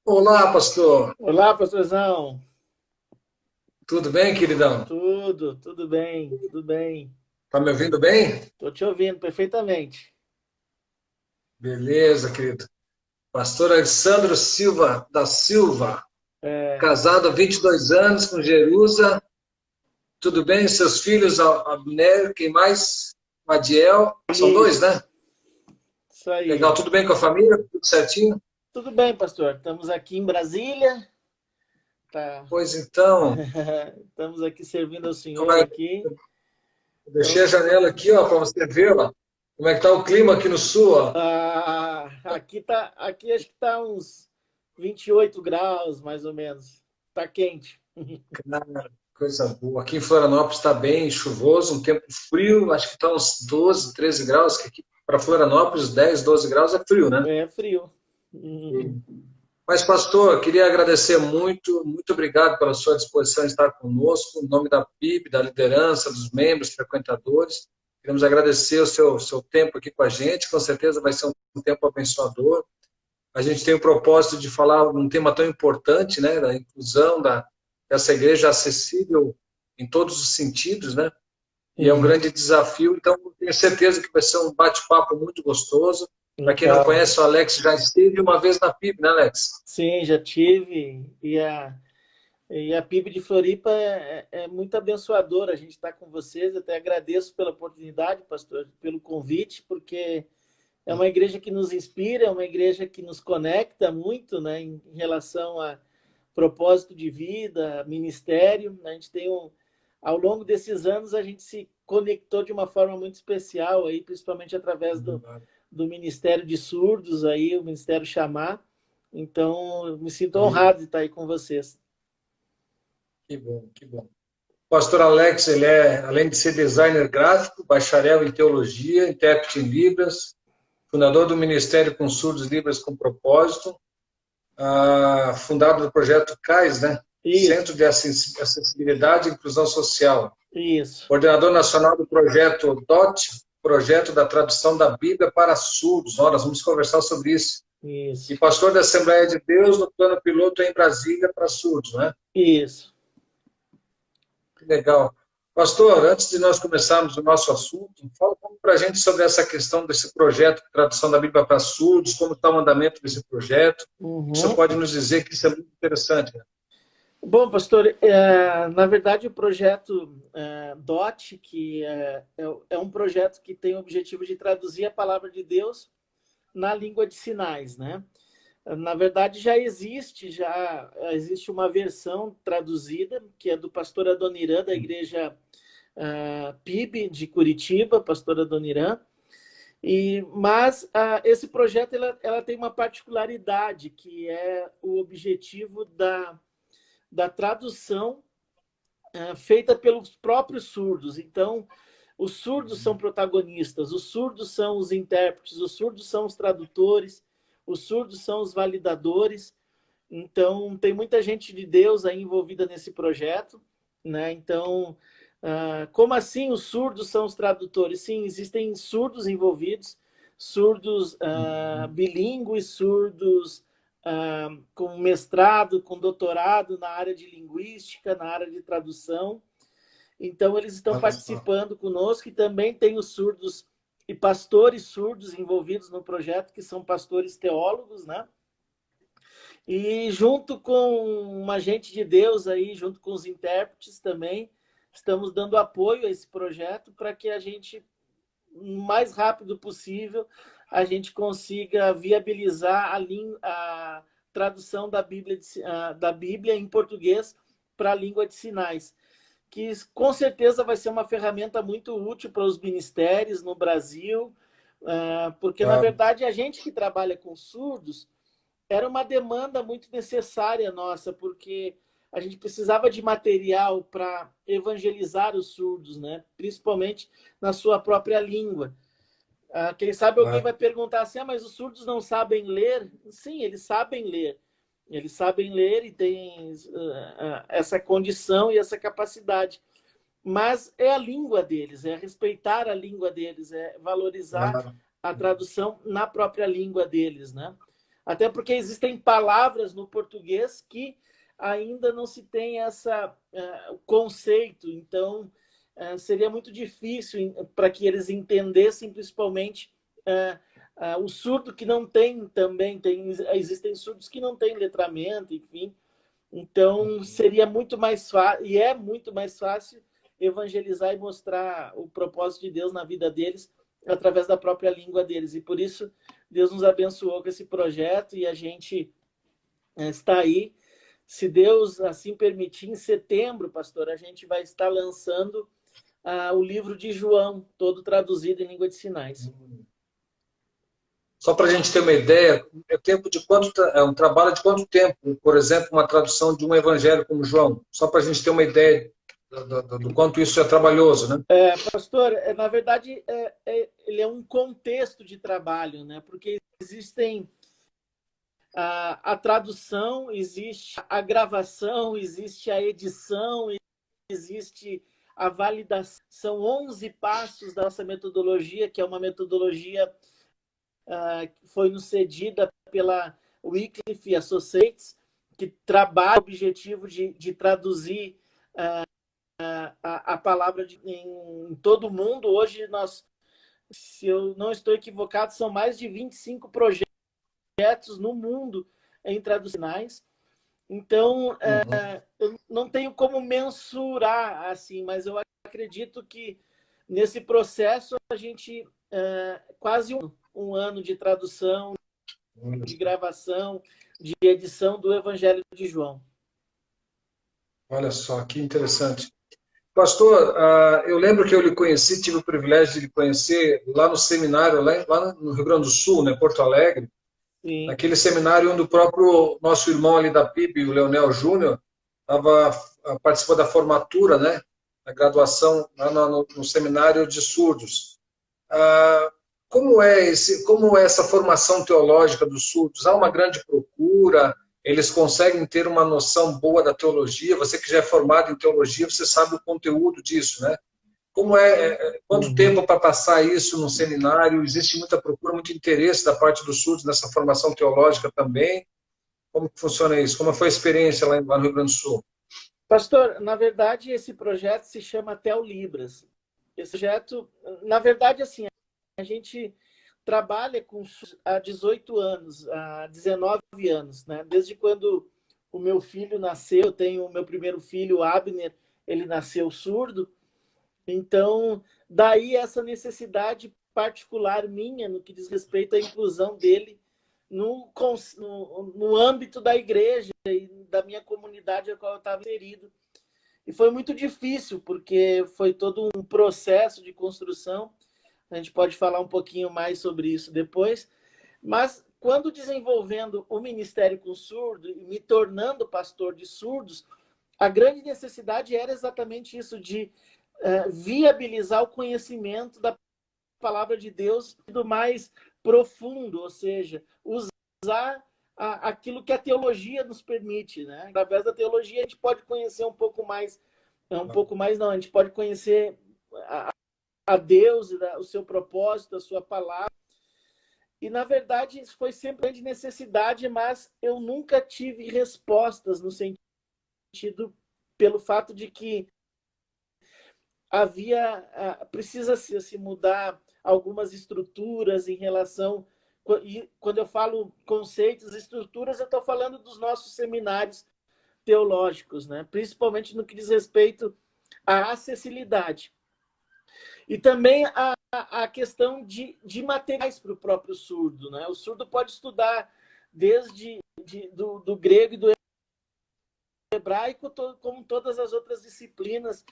Olá, pastor. Olá, pastorzão. Tudo bem, queridão? Tudo bem, tudo bem. Tá me ouvindo bem? Estou te ouvindo perfeitamente. Beleza, querido. Pastor Alessandro Silva da Silva, É, casado há 22 anos com Jerusa. Tudo bem? Seus filhos, Abner, quem mais? O Adiel. São dois, isso, né? isso Legal. aí. Tudo bem com a família? Tudo certinho? Tudo bem, pastor. Estamos aqui em Brasília. Tá. Pois então, Estamos aqui servindo ao como Senhor é? aqui. Eu Então, deixei a janela aqui, ó, para você ver, ó. Como é que tá o clima aqui no sul, ó? aqui acho que está uns 28 graus, mais ou menos. Tá quente. Cara, coisa boa. Aqui em Florianópolis está bem chuvoso, um tempo frio, acho que está uns 12, 13 graus, que aqui para Florianópolis 10, 12 graus é frio, né? É frio. Mas, pastor, queria agradecer muito, muito obrigado pela sua disposição em estar conosco, em nome da PIB, da liderança, dos membros, frequentadores. Queremos agradecer o seu tempo aqui com a gente, com certeza vai ser um tempo abençoador. A gente tem o propósito de falar um tema tão importante, né, da inclusão, dessa igreja acessível em todos os sentidos, né? E é um Uhum. grande desafio, então tenho certeza que vai ser um bate-papo muito gostoso. Para quem não Legal. conhece, o Alex já esteve uma vez na PIB, né, Alex? Sim, já tive. E a PIB de Floripa é muito abençoadora. A gente está com vocês. Até agradeço pela oportunidade, pastor, pelo convite, porque é uma igreja que nos inspira, é uma igreja que nos conecta muito, né, em relação a propósito de vida, ministério. A gente tem ao longo desses anos, a gente se conectou de uma forma muito especial, aí, principalmente através do Ministério de Surdos, aí, o Ministério Chamar. Então, eu me sinto honrado de estar aí com vocês. Que bom, que bom. O pastor Alex, ele é, além de ser designer gráfico, bacharel em teologia, intérprete em Libras, fundador do Ministério com Surdos Libras com Propósito, fundado do projeto CAIS, né? Isso, Centro de Acessibilidade e Inclusão Social, isso, coordenador nacional do projeto DOT, projeto da tradução da Bíblia para surdos. Nós vamos conversar sobre isso. E isso, pastor da Assembleia de Deus no plano piloto em Brasília para surdos, né? isso. Que legal. Pastor, antes de nós começarmos o nosso assunto, fala um pouco para a gente sobre essa questão desse projeto de tradução da Bíblia para surdos, como está o andamento desse projeto. O senhor Uhum. pode nos dizer que isso é muito interessante, né? Bom, pastor, na verdade o projeto DOT, que é um projeto que tem o objetivo de traduzir a palavra de Deus na língua de sinais, né? Na verdade já existe uma versão traduzida, que é do pastor Adoniran, da igreja PIB de Curitiba, pastor Adoniran. Mas esse projeto ela tem uma particularidade, que é o objetivo da tradução feita pelos próprios surdos. Então, os surdos são protagonistas, os surdos são os intérpretes, os surdos são os tradutores, os surdos são os validadores. Então, tem muita gente de Deus aí envolvida nesse projeto, né? Então, como assim os surdos são os tradutores? Sim, existem surdos envolvidos, surdos bilíngues, surdos com mestrado, com doutorado na área de linguística, na área de tradução. Então, eles estão Olha só. participando conosco e também tem os surdos e pastores surdos envolvidos no projeto, que são pastores teólogos, né? E junto com uma gente de Deus aí, junto com os intérpretes também, estamos dando apoio a esse projeto para que a gente, o mais rápido possível, a gente consiga viabilizar a tradução da Bíblia em português para a língua de sinais, que com certeza vai ser uma ferramenta muito útil para os ministérios no Brasil, porque, na Claro. verdade, a gente que trabalha com surdos, era uma demanda muito necessária nossa, porque a gente precisava de material para evangelizar os surdos, né? Principalmente na sua própria língua. Quem sabe alguém Claro. vai perguntar assim, mas os surdos não sabem ler? Sim, eles sabem ler. Eles sabem ler e têm essa condição e essa capacidade. Mas é a língua deles, é respeitar a língua deles, é valorizar Claro. a tradução na própria língua deles, né? Até porque existem palavras no português que ainda não se tem essa conceito. Então, seria muito difícil para que eles entendessem, principalmente o surdo que não tem também. Existem surdos que não têm letramento, enfim. Então, seria muito mais fácil, e é muito mais fácil, evangelizar e mostrar o propósito de Deus na vida deles através da própria língua deles. E por isso, Deus nos abençoou com esse projeto e a gente está aí. Se Deus assim permitir, em setembro, pastor, a gente vai estar lançando o livro de João, todo traduzido em língua de sinais. Só para a gente ter uma ideia, é um trabalho de quanto tempo, por exemplo, uma tradução de um evangelho como João? Só para a gente ter uma ideia do quanto isso é trabalhoso, né? Pastor, na verdade, ele é um contexto de trabalho, né? Porque existem a tradução, existe a gravação, existe a edição, existe a validação. São 11 passos da nossa metodologia, que é uma metodologia que foi nos cedida pela Wycliffe Associates, que trabalha o objetivo de traduzir a palavra em todo o mundo. Hoje, se eu não estou equivocado, são mais de 25 projetos no mundo em traduções. Então, eu não tenho como mensurar assim, mas eu acredito que nesse processo a gente quase um ano de tradução, de gravação, de edição do Evangelho de João. Olha só, que interessante. Pastor, eu lembro que eu lhe conheci, tive o privilégio de lhe conhecer lá no seminário, lá no Rio Grande do Sul, né, Porto Alegre. Sim. Naquele seminário onde o próprio nosso irmão ali da PIB, o Leonel Júnior, participou da formatura, né, da graduação lá no seminário de surdos. Como é essa formação teológica dos surdos? Há uma grande procura? Eles conseguem ter uma noção boa da teologia? Você que já é formado em teologia, você sabe o conteúdo disso, né? Quanto tempo para passar isso no seminário? Existe muita procura, muito interesse da parte dos surdos nessa formação teológica também? Como que funciona isso? Como foi a experiência lá no Rio Grande do Sul? Pastor, na verdade, esse projeto se chama Teolibras. Esse projeto, na verdade, assim, a gente trabalha há 18 anos, há 19 anos, né? Desde quando o meu filho nasceu, eu tenho o meu primeiro filho, Abner, ele nasceu surdo. Então, daí essa necessidade particular minha no que diz respeito à inclusão dele no âmbito da igreja e da minha comunidade a qual eu estava inserido. E foi muito difícil, porque foi todo um processo de construção. A gente pode falar um pouquinho mais sobre isso depois. Mas, quando desenvolvendo o Ministério com Surdo e me tornando pastor de surdos, a grande necessidade era exatamente isso, de viabilizar o conhecimento da palavra de Deus do mais profundo, ou seja, usar aquilo que a teologia nos permite, né? Através da teologia a gente pode conhecer um pouco mais não, a gente pode conhecer a Deus, o seu propósito, a sua palavra. E, na verdade, isso foi sempre de necessidade, mas eu nunca tive respostas no sentido, pelo fato de que precisa se mudar algumas estruturas em relação, e quando eu falo conceitos, estruturas, eu estou falando dos nossos seminários teológicos, né? Principalmente no que diz respeito à acessibilidade. E também a questão de materiais para o próprio surdo, né? O surdo pode estudar desde do grego e do hebraico, como todas as outras disciplinas.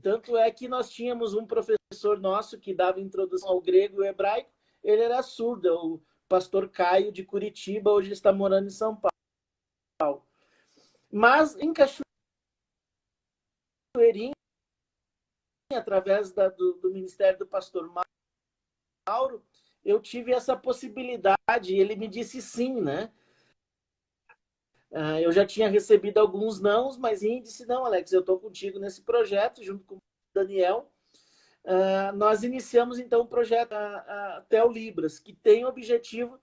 Tanto é que nós tínhamos um professor nosso que dava introdução ao grego e ao hebraico, ele era surdo, o pastor Caio de Curitiba, hoje está morando em São Paulo. Mas em Cachoeirinha, através do ministério do pastor Mauro, eu tive essa possibilidade, e ele me disse sim, né? Eu já tinha recebido alguns nãos, mas ele disse, não, Alex, eu estou contigo nesse projeto, junto com o Daniel. Nós iniciamos, então, o projeto Teolibras, que tem o objetivo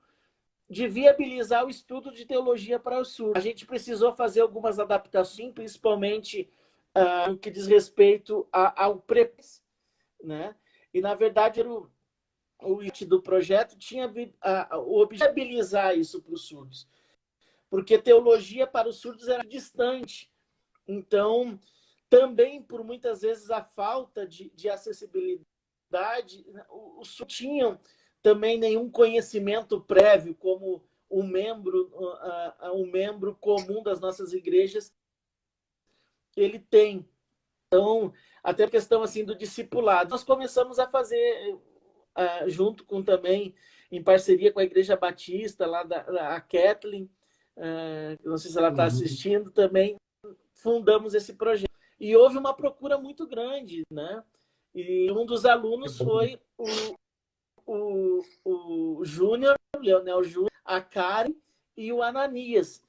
de viabilizar o estudo de teologia para os surdos. A gente precisou fazer algumas adaptações, principalmente no que diz respeito ao PREPS, né? E, na verdade, o do projeto tinha o objetivo de viabilizar isso para os surdos, porque teologia para os surdos era distante. Então, também, por muitas vezes, a falta de acessibilidade, os surdos tinham também nenhum conhecimento prévio, como um membro comum das nossas igrejas ele tem. Então, até a questão assim do discipulado. Nós começamos a fazer, junto com também, em parceria com a Igreja Batista, lá a Kathleen, não sei se ela está assistindo também, fundamos esse projeto. E houve uma procura muito grande, né? E um dos alunos foi o Júnior, o Leonel Júnior, a Karen e o Ananias.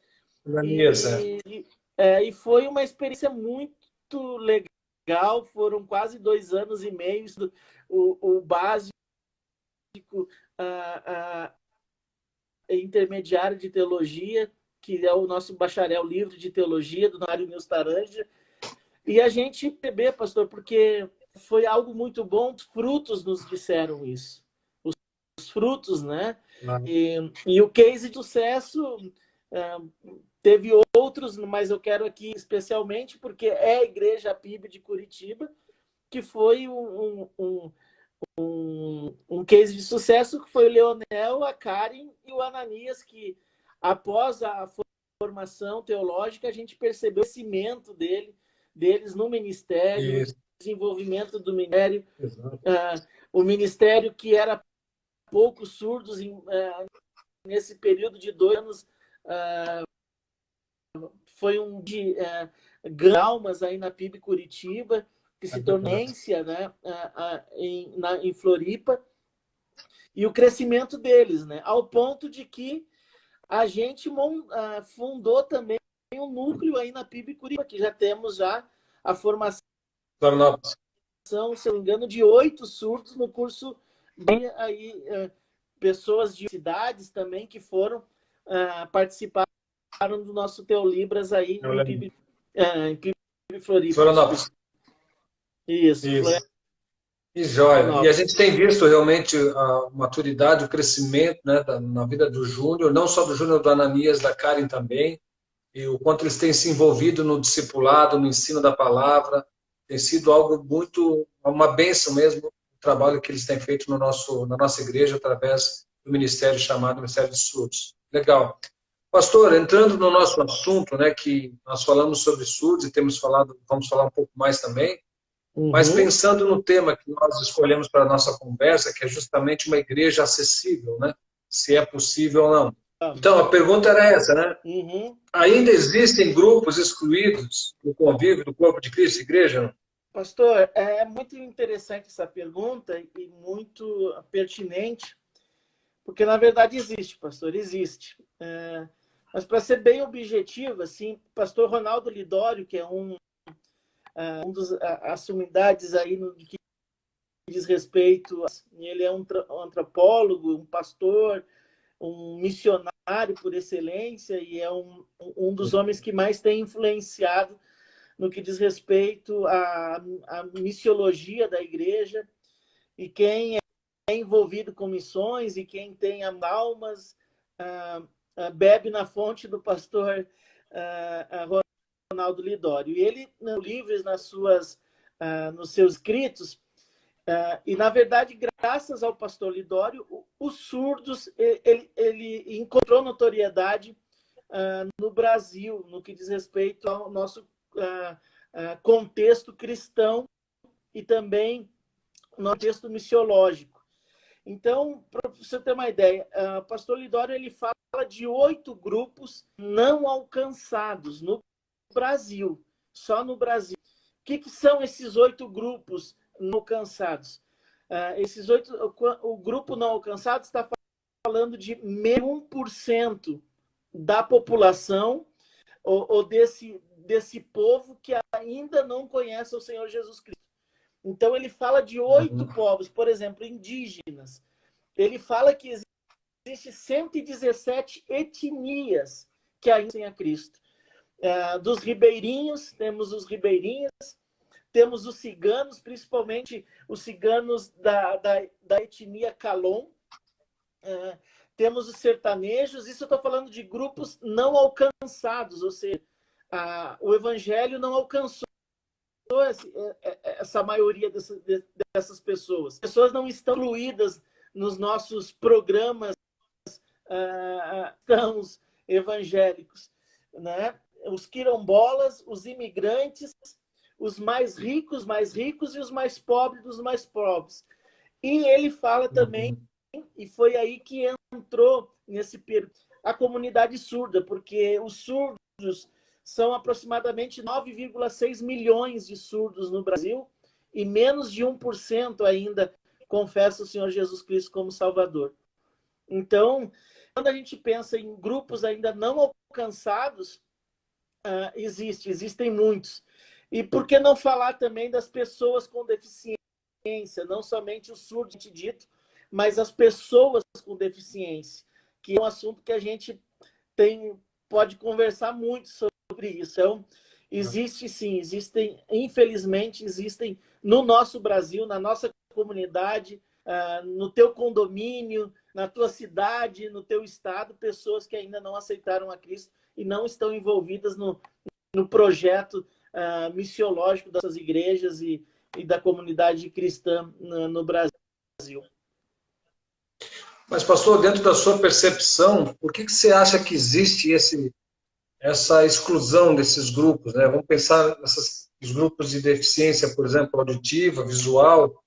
E foi uma experiência muito legal, foram quase 2 anos e meio, o básico, intermediário de teologia, que é o nosso bacharel livre de teologia, do Mário Nils Taranja. E a gente percebeu, pastor, porque foi algo muito bom, os frutos nos disseram isso. Os frutos, né? E o case de sucesso teve outros, mas eu quero aqui especialmente porque é a Igreja PIB de Curitiba, que foi um case de sucesso, que foi o Leonel, a Karen e o Ananias, que após a formação teológica, a gente percebeu o crescimento deles no ministério, o desenvolvimento do ministério, o ministério que era poucos surdos nesse período de 2 anos, foi de almas aí na PIB Curitiba, que se tornou né, em Floripa, e o crescimento deles, né, ao ponto de que a gente fundou também um núcleo aí na PIB Curitiba, que já temos a formação, se não me engano, de 8 surdos no curso, aí pessoas de cidades também que foram participar do nosso Teolibras aí em PIB Floripa. Isso. Que joia. E a gente tem visto realmente a maturidade, o crescimento, né, na vida do Júnior, não só do Júnior, do Ananias, da Karen também, e o quanto eles têm se envolvido no discipulado, no ensino da palavra. Tem sido algo muito, uma bênção mesmo, o trabalho que eles têm feito na nossa igreja, através do ministério chamado Ministério de Surdos. Legal. Pastor, entrando no nosso assunto, né, que nós falamos sobre surdos e vamos falar um pouco mais também, mas pensando no tema que nós escolhemos para a nossa conversa, que é justamente uma igreja acessível, né, se é possível ou não. Então, a pergunta era essa, né? Ainda existem grupos excluídos do convívio do corpo de Cristo, igreja? Não? Pastor, é muito interessante essa pergunta e muito pertinente, porque, na verdade, existe, pastor, existe. Mas, para ser bem objetivo, assim, pastor Ronaldo Lidório, que é um das sumidades aí no que diz respeito, ele é um antropólogo, um pastor, um missionário por excelência, e é um dos homens que mais tem influenciado no que diz respeito à missiologia da igreja, e quem é envolvido com missões e quem tem almas bebe na fonte do pastor Ronaldo Lidório. E ele, nos livros, nos seus escritos, e, na verdade, graças ao pastor Lidório, os surdos, ele encontrou notoriedade no Brasil, no que diz respeito ao nosso contexto cristão e também no contexto missiológico. Então, para você ter uma ideia, o pastor Lidório ele fala de 8 grupos não alcançados no Brasil, só no Brasil. O que são esses 8 grupos não alcançados? O grupo não alcançado está falando de 1% da população ou desse povo que ainda não conhece o Senhor Jesus Cristo. Então, ele fala de 8 povos, por exemplo, indígenas. Ele fala que existem 117 etnias que ainda têm a Cristo. Dos ribeirinhos, temos os ribeirinhos, temos os ciganos, principalmente os ciganos da etnia Calon, temos os sertanejos, isso eu estou falando de grupos não alcançados, ou seja, o evangelho não alcançou essa maioria dessas pessoas. As pessoas não estão incluídas nos nossos programas cristãos evangélicos, né? Os quilombolas, os imigrantes, os mais ricos e os mais pobres dos mais pobres. E ele fala também, e foi aí que entrou a comunidade surda, porque os surdos são aproximadamente 9,6 milhões de surdos no Brasil e menos de 1% ainda confessa o Senhor Jesus Cristo como Salvador. Então, quando a gente pensa em grupos ainda não alcançados, existem muitos. E por que não falar também das pessoas com deficiência, não somente os surdos, dito, mas as pessoas com deficiência, que é um assunto que a gente pode conversar muito sobre isso. Então, existe sim, infelizmente, existem no nosso Brasil, na nossa comunidade, no teu condomínio, na tua cidade, no teu estado, pessoas que ainda não aceitaram a Cristo e não estão envolvidas no projeto missiológico dessas igrejas e da comunidade cristã no Brasil. Mas, pastor, dentro da sua percepção, por que você acha que existe essa exclusão desses grupos, né? Vamos pensar nesses grupos de deficiência, por exemplo, auditiva, visual,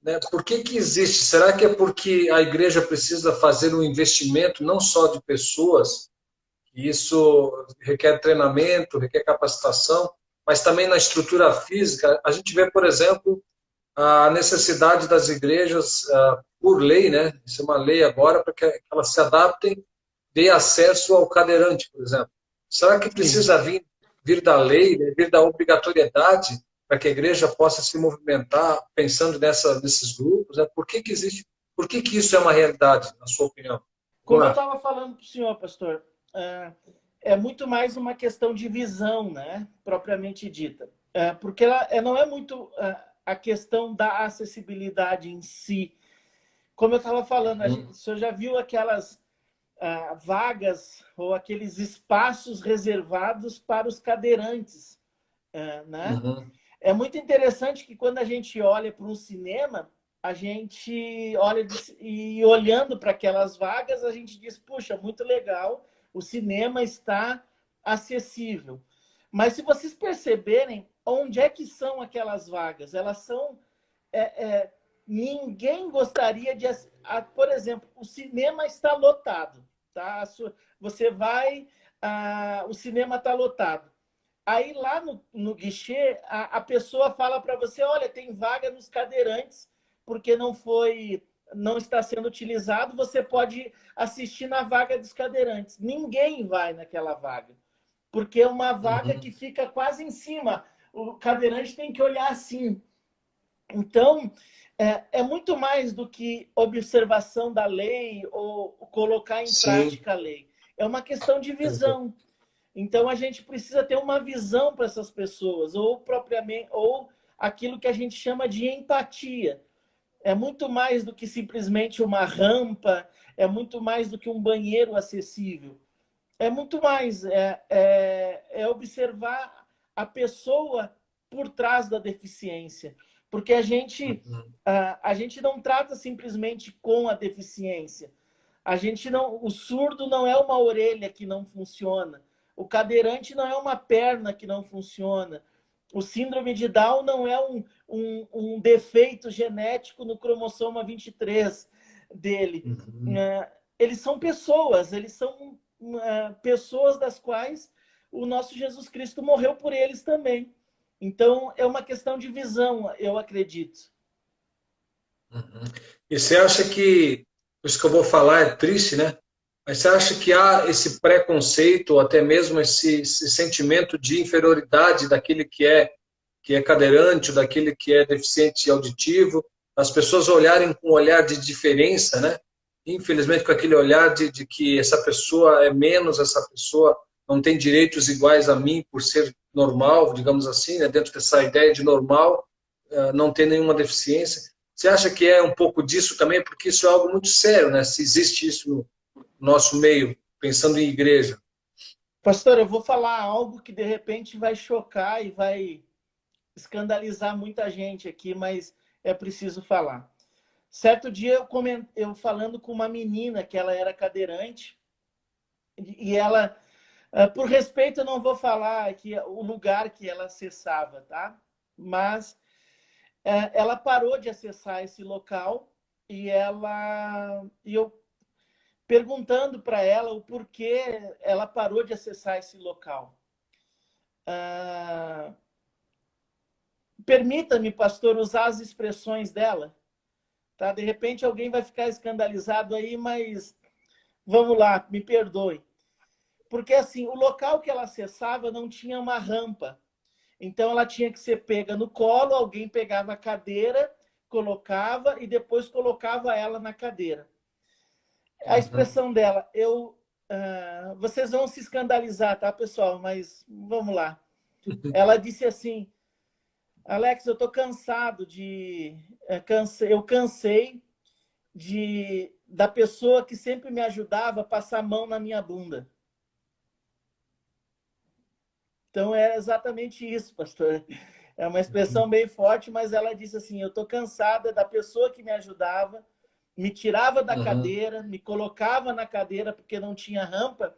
né? Por que existe? Será que é porque a igreja precisa fazer um investimento não só de pessoas, e isso requer treinamento, requer capacitação, mas também na estrutura física? A gente vê, por exemplo, a necessidade das igrejas, por lei, né? Isso é uma lei agora, para que elas se adaptem, dê acesso ao cadeirante, por exemplo. Será que precisa vir da lei, né? Vir da obrigatoriedade, para que a igreja possa se movimentar pensando nesses grupos? Né? Por que existe? Por que isso é uma realidade, na sua opinião? Como eu estava falando para o senhor, pastor, é muito mais uma questão de visão, né? Propriamente dita. Porque ela não é muito a questão da acessibilidade em si. Como eu estava falando, o senhor já viu aquelas vagas ou aqueles espaços reservados para os cadeirantes, né? É muito interessante que quando a gente olha para um cinema, a gente olha e olhando para aquelas vagas, a gente diz, puxa, muito legal, o cinema está acessível. Mas se vocês perceberem, onde é que são aquelas vagas? Elas são... ninguém gostaria de... Por exemplo, o cinema está lotado. Tá? Você vai... o cinema está lotado. Aí lá no guichê, a pessoa fala para você, olha, tem vaga nos cadeirantes, porque não está sendo utilizado, você pode assistir na vaga dos cadeirantes. Ninguém vai naquela vaga, porque é uma vaga que fica quase em cima. O cadeirante tem que olhar assim. Então, é muito mais do que observação da lei ou colocar em prática a lei. É uma questão de visão. Então, a gente precisa ter uma visão para essas pessoas, ou aquilo que a gente chama de empatia. É muito mais do que simplesmente uma rampa, é muito mais do que um banheiro acessível. É muito mais, observar a pessoa por trás da deficiência. Porque a gente não trata simplesmente com a deficiência. O surdo não é uma orelha que não funciona. O cadeirante não é uma perna que não funciona. O síndrome de Down não é um defeito genético no cromossoma 23 dele. Eles são pessoas, pessoas das quais o nosso Jesus Cristo morreu por eles também. Então, é uma questão de visão, eu acredito. E você acha que, isso que eu vou falar é triste, né? Mas você acha que há esse preconceito, ou até mesmo esse sentimento de inferioridade daquele que é cadeirante, daquele que é deficiente auditivo, as pessoas olharem com um olhar de diferença, né? infelizmente, com aquele olhar de que essa pessoa é menos, essa pessoa não tem direitos iguais a mim por ser normal, digamos assim, né? Dentro dessa ideia de normal, não ter nenhuma deficiência. Você acha que é um pouco disso também? Porque isso é algo muito sério, né? Se existe isso no nosso meio, pensando em igreja. Pastor, eu vou falar algo que de repente vai chocar e vai escandalizar muita gente aqui, mas é preciso falar. Certo dia eu falando com uma menina que ela era cadeirante e ela, por respeito, eu não vou falar aqui o lugar que ela acessava, tá? Mas ela parou de acessar esse local e eu perguntando para ela o porquê ela parou de acessar esse local. Permita-me, pastor, usar as expressões dela, tá? De repente alguém vai ficar escandalizado aí, mas vamos lá, me perdoe. Porque assim, o local que ela acessava não tinha uma rampa. Então ela tinha que ser pega no colo, alguém pegava a cadeira, colocava e depois colocava ela na cadeira. A expressão dela, vocês vão se escandalizar, tá, pessoal? Mas vamos lá. Ela disse assim: Alex, eu tô cansado eu cansei da pessoa que sempre me ajudava a passar a mão na minha bunda. Então é exatamente isso, pastor. É uma expressão bem forte, mas ela disse assim: eu tô cansada da pessoa que me ajudava, me tirava da cadeira, me colocava na cadeira porque não tinha rampa,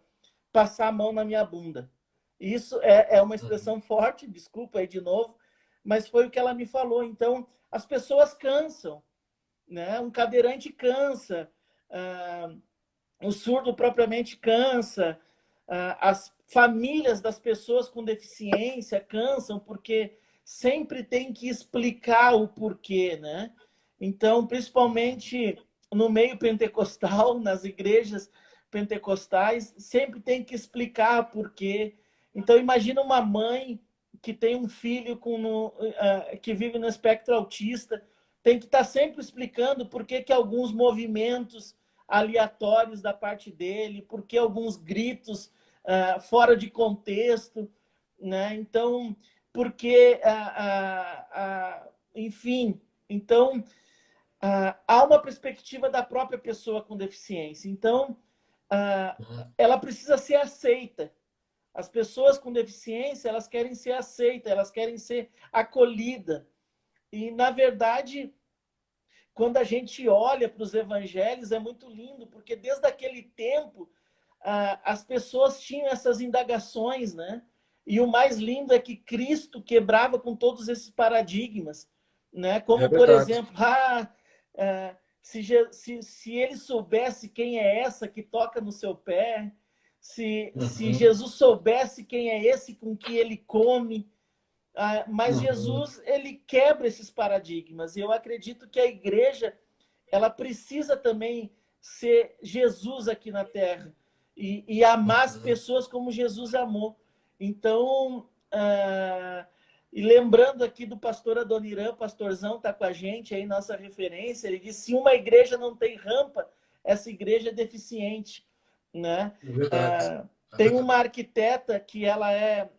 passar a mão na minha bunda. Isso é uma expressão forte, desculpa aí de novo, mas foi o que ela me falou. Então, as pessoas cansam, né? Um cadeirante cansa, o surdo propriamente cansa, as famílias das pessoas com deficiência cansam, porque sempre tem que explicar o porquê, né? Então, principalmente no meio pentecostal, nas igrejas pentecostais, sempre tem que explicar porquê. Então, imagina uma mãe que tem um filho que vive no espectro autista, tem que estar sempre explicando por que alguns movimentos aleatórios da parte dele, por que alguns gritos fora de contexto, né? Então, porque, enfim, então há uma perspectiva da própria pessoa com deficiência. Então, ela precisa ser aceita. As pessoas com deficiência, elas querem ser aceitas, elas querem ser acolhidas. E, na verdade, quando a gente olha para os evangelhos, é muito lindo, porque desde aquele tempo as pessoas tinham essas indagações, né? E o mais lindo é que Cristo quebrava com todos esses paradigmas, né? Como, por exemplo, se ele soubesse quem é essa que toca no seu pé, se Jesus soubesse quem é esse com que ele come, mas Jesus, ele quebra esses paradigmas. E eu acredito que a igreja, ela precisa também ser Jesus aqui na Terra e amar as pessoas como Jesus amou. Então, e lembrando aqui do pastor Adoniran, pastorzão está com a gente aí, nossa referência, ele disse: se uma igreja não tem rampa, essa igreja é deficiente, né? Tem uma arquiteta que ela é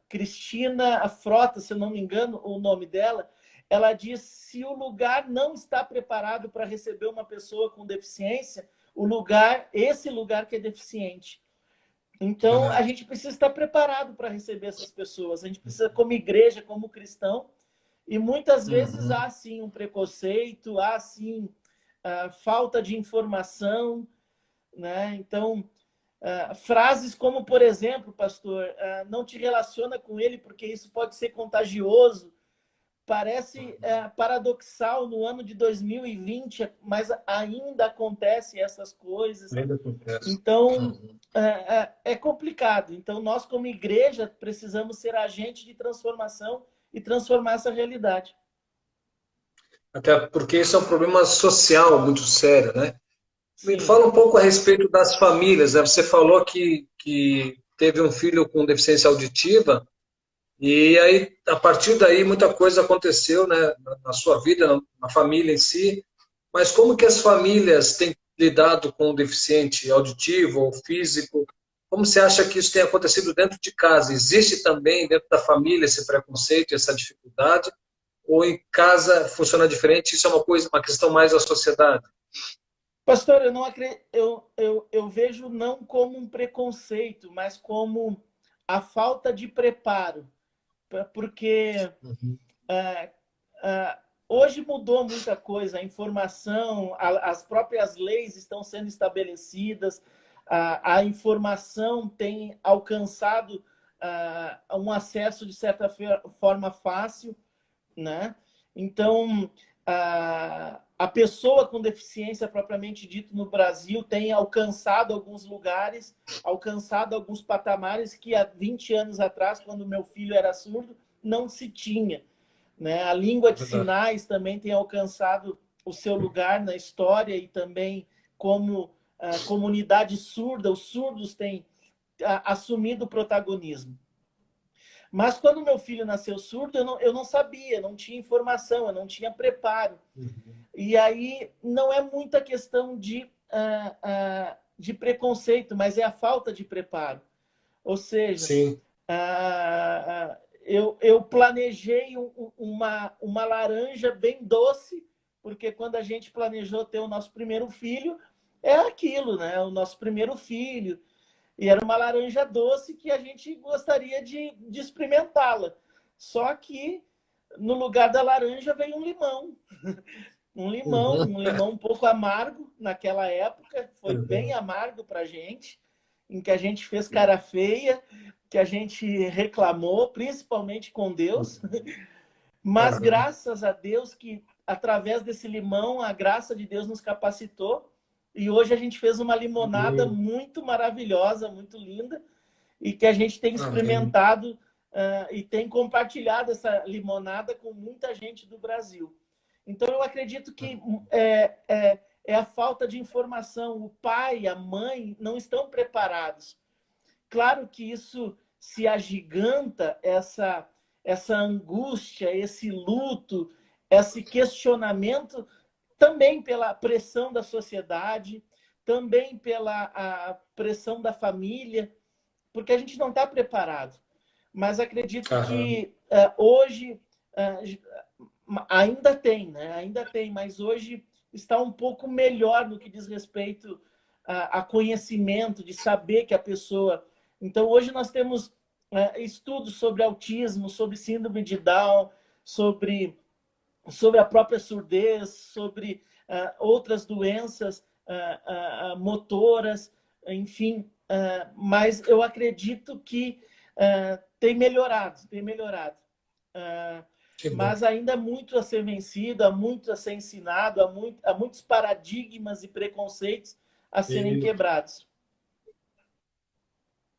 Cristina Frota, se eu não me engano, o nome dela, ela diz: se o lugar não está preparado para receber uma pessoa com deficiência, esse lugar que é deficiente. Então, a gente precisa estar preparado para receber essas pessoas. A gente precisa, como igreja, como cristão, e muitas vezes há, sim, um preconceito, há, sim, falta de informação, né? Então, frases como, por exemplo, pastor, não te relaciona com ele porque isso pode ser contagioso. Parece paradoxal no ano de 2020, mas ainda acontecem essas coisas. Ainda acontece. Então, é complicado. Então, nós, como igreja, precisamos ser agente de transformação e transformar essa realidade. Até porque isso é um problema social muito sério, né? Me Sim. fala um pouco a respeito das famílias, né? Você falou que teve um filho com deficiência auditiva, e aí, a partir daí, muita coisa aconteceu, né, na sua vida, na família em si. mas como que as famílias têm lidado com o deficiente auditivo ou físico? Como você acha que isso tem acontecido dentro de casa? Existe também dentro da família esse preconceito, essa dificuldade? Ou em casa funciona diferente? Isso é uma coisa, uma questão mais da sociedade? Pastor, eu não eu vejo não como um preconceito, mas como a falta de preparo, porque Uhum. ah, hoje mudou muita coisa, a informação, as próprias leis estão sendo estabelecidas, a informação tem alcançado um acesso de certa forma fácil, né? Então, a pessoa com deficiência propriamente dito no Brasil tem alcançado alguns lugares, alcançado alguns patamares que há 20 anos atrás, quando meu filho era surdo, não se tinha, né? A língua É de verdade. sinais também tem alcançado o seu lugar na história e também como comunidade surda, os surdos têm assumido o protagonismo. Mas quando meu filho nasceu surdo, eu não sabia, não tinha informação, eu não tinha preparo. Uhum. E aí não é muita questão de preconceito, mas é a falta de preparo. Ou seja, Sim. eu planejei uma laranja bem doce, porque quando a gente planejou ter o nosso primeiro filho, é aquilo, né? O nosso primeiro filho. E era uma laranja doce que a gente gostaria de experimentá-la. Só que no lugar da laranja veio um limão. Uhum. Um limão um pouco amargo naquela época, foi bem Uhum. amargo para a gente, em que a gente fez cara feia, que a gente reclamou, principalmente com Deus. Mas Uhum. graças a Deus que, através desse limão, a graça de Deus nos capacitou. E hoje a gente fez uma limonada Amém. muito maravilhosa, muito linda, e que a gente tem Amém. experimentado e tem compartilhado essa limonada com muita gente do Brasil. Então, eu acredito que é a falta de informação. O pai, a mãe não estão preparados. Claro que isso se agiganta, essa angústia, esse luto, esse questionamento, também pela pressão da sociedade, também pela pressão da família, porque a gente não está preparado. Mas acredito Aham. que hoje ainda tem, né? Ainda tem, mas hoje está um pouco melhor no que diz respeito a conhecimento, de saber que a pessoa. Então, hoje nós temos estudos sobre autismo, sobre síndrome de Down, sobre a própria surdez, sobre outras doenças motoras, enfim. Mas eu acredito que tem melhorado, tem melhorado. Que bom. Mas ainda há muito a ser vencido, há muito a ser ensinado, há muitos paradigmas e preconceitos a serem E, quebrados.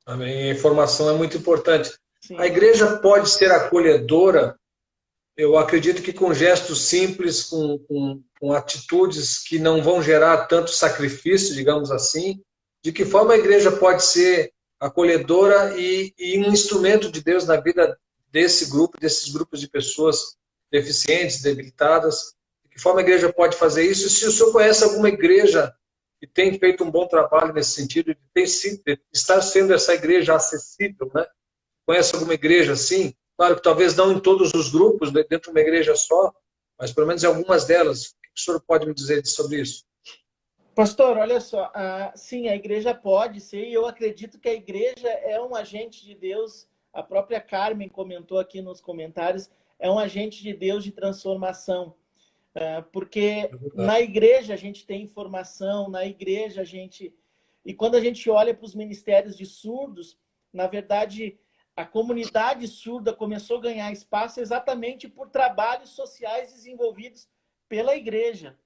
amém. A informação é muito importante. A Sim, igreja pode ser acolhedora, eu acredito que com gestos simples, com atitudes que não vão gerar tanto sacrifício, digamos assim. De que forma a igreja pode ser acolhedora e um instrumento de Deus na vida desse grupo, desses grupos de pessoas deficientes, debilitadas? De que forma a igreja pode fazer isso? E se o senhor conhece alguma igreja que tem feito um bom trabalho nesse sentido, de estar sendo essa igreja acessível, né? Conhece alguma igreja assim? Claro que talvez não em todos os grupos, dentro de uma igreja só, mas pelo menos em algumas delas. O que o senhor pode me dizer sobre isso? pastor, olha só, sim, a igreja pode ser, e eu acredito que a igreja é um agente de Deus. A própria Carmen comentou aqui nos comentários, é um agente de Deus de transformação, porque É verdade. na igreja a gente tem informação, na igreja a gente. E quando a gente olha para os ministérios de surdos, na verdade, a comunidade surda começou a ganhar espaço exatamente por trabalhos sociais desenvolvidos pela igreja.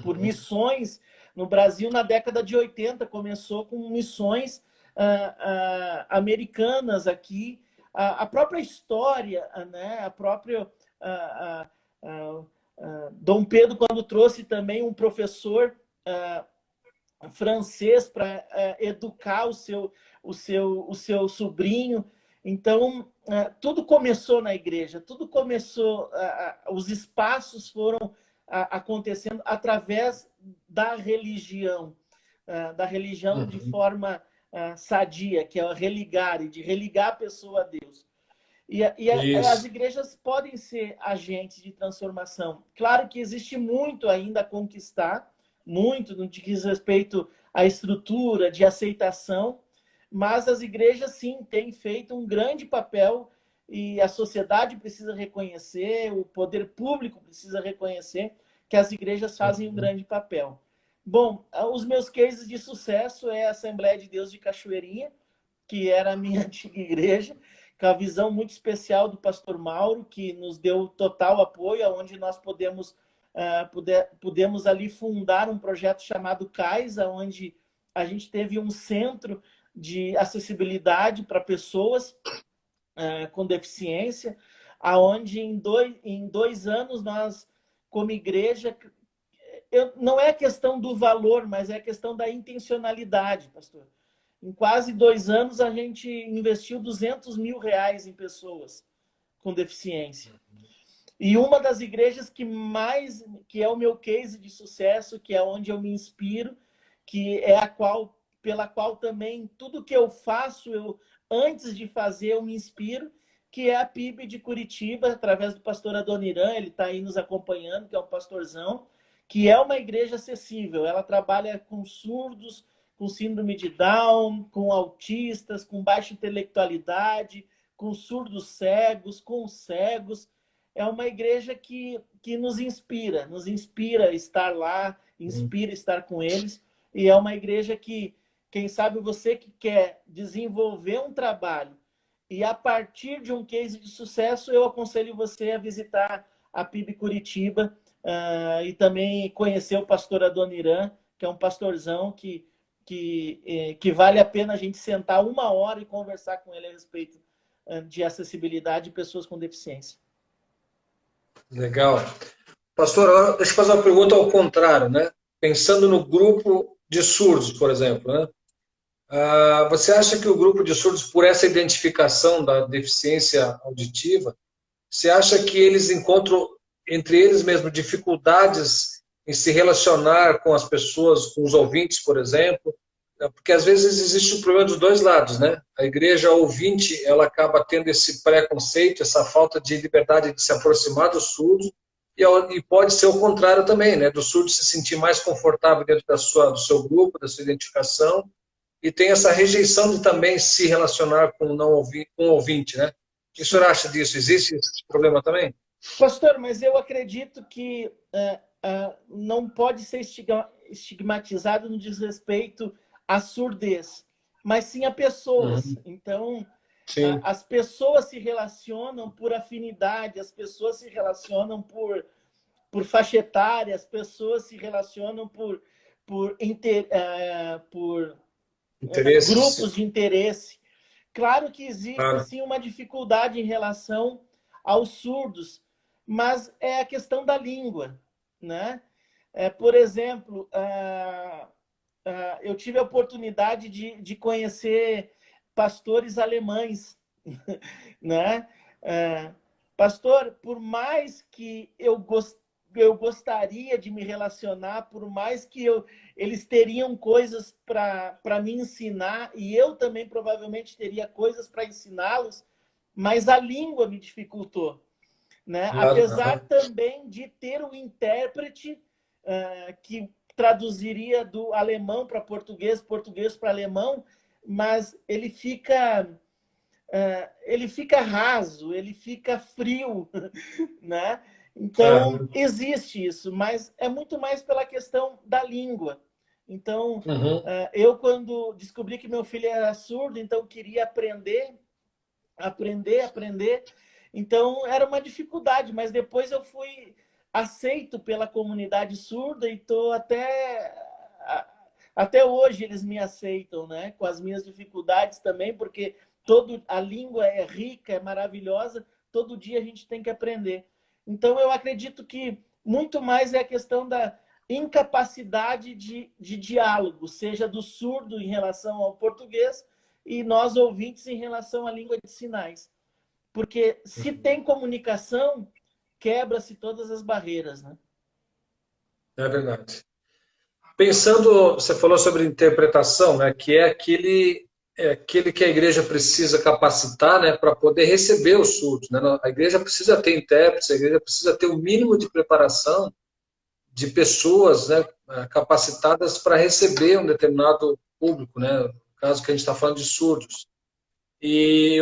Por Uhum. missões no Brasil na década de 80, começou com missões americanas aqui, a própria história, né? A própria Dom Pedro, quando trouxe também um professor francês para educar o seu sobrinho. Então, tudo começou na igreja, tudo começou, os espaços foram acontecendo através da religião de forma sadia, que é o religar, e de religar a pessoa a Deus. As Isso. igrejas podem ser agentes de transformação. Claro que existe muito ainda a conquistar, muito no que diz respeito à estrutura de aceitação, mas as igrejas, sim, têm feito um grande papel e a sociedade precisa reconhecer, o poder público precisa reconhecer que as igrejas fazem um grande papel. Bom, os meus cases de sucesso é a Assembleia de Deus de Cachoeirinha, que era a minha antiga igreja, com a visão muito especial do pastor Mauro, que nos deu total apoio, onde nós pudemos ali fundar um projeto chamado CAIS, onde a gente teve um centro de acessibilidade para pessoas com deficiência, aonde em dois anos nós, como igreja, não é questão do valor, mas é questão da intencionalidade, pastor. Em quase 2 anos, a gente investiu R$200 mil em pessoas com deficiência. E uma das igrejas que é o meu case de sucesso, que é onde eu me inspiro, que é pela qual também tudo que eu faço, antes de fazer, eu me inspiro, que é a PIB de Curitiba, através do pastor Adoniran, ele está aí nos acompanhando, que é um pastorzão, que é uma igreja acessível. Ela trabalha com surdos, com síndrome de Down, com autistas, com baixa intelectualidade, com surdos cegos, com cegos. É uma igreja que nos inspira a estar lá, inspira a estar com eles. E é uma igreja que, quem sabe você que quer desenvolver um trabalho e a partir de um case de sucesso, eu aconselho você a visitar a PIB Curitiba e também conhecer o pastor Adoniran, que é um pastorzão que vale a pena a gente sentar 1 hora e conversar com ele a respeito de acessibilidade de pessoas com deficiência. Legal. Pastor, agora deixa eu fazer uma pergunta ao contrário, né? Pensando no grupo de surdos, por exemplo, né? Você acha que o grupo de surdos, por essa identificação da deficiência auditiva, você acha que eles encontram entre eles mesmo dificuldades em se relacionar com as pessoas, com os ouvintes, por exemplo? Porque às vezes existe o problema dos dois lados, né? A igreja ouvinte, ela acaba tendo esse preconceito, essa falta de liberdade de se aproximar dos surdos, e pode ser o contrário também, né? Do surdo se sentir mais confortável dentro do seu grupo, da sua identificação, e tem essa rejeição de também se relacionar com com o ouvinte, né? O que o senhor acha disso? Existe esse problema também? Pastor, mas eu acredito que não pode ser estigmatizado no desrespeito à surdez, mas sim a pessoas. Então, as pessoas se relacionam por afinidade, as pessoas se relacionam por faixa etária, as pessoas se relacionam por grupos de interesse. Claro que existe, sim, uma dificuldade em relação aos surdos, mas é a questão da língua, né? Por exemplo, eu tive a oportunidade de conhecer pastores alemães, né? Pastor, por mais que eu gostaria de me relacionar, por mais que eles teriam coisas para me ensinar, e eu também provavelmente teria coisas para ensiná-los, mas a língua me dificultou, né? Apesar também de ter um intérprete que traduziria do alemão para português, português para alemão, mas ele fica raso, ele fica frio, né? Então, existe isso, mas é muito mais pela questão da língua. Então, eu, quando descobri que meu filho era surdo, então queria aprender. Então, era uma dificuldade, mas depois eu fui aceito pela comunidade surda e estou até hoje eles me aceitam, né? Com as minhas dificuldades também, porque a língua é rica, é maravilhosa, todo dia a gente tem que aprender. Então, eu acredito que muito mais é a questão da incapacidade de diálogo, seja do surdo em relação ao português e nós ouvintes em relação à língua de sinais. Porque se tem comunicação, quebra-se todas as barreiras, né? É verdade. Pensando, você falou sobre interpretação, né, que é aquele que a igreja precisa capacitar, né, para poder receber os surdos, né? A igreja precisa ter intérpretes, a igreja precisa ter o mínimo de preparação de pessoas, né, capacitadas para receber um determinado público, né? No caso que a gente está falando de surdos. E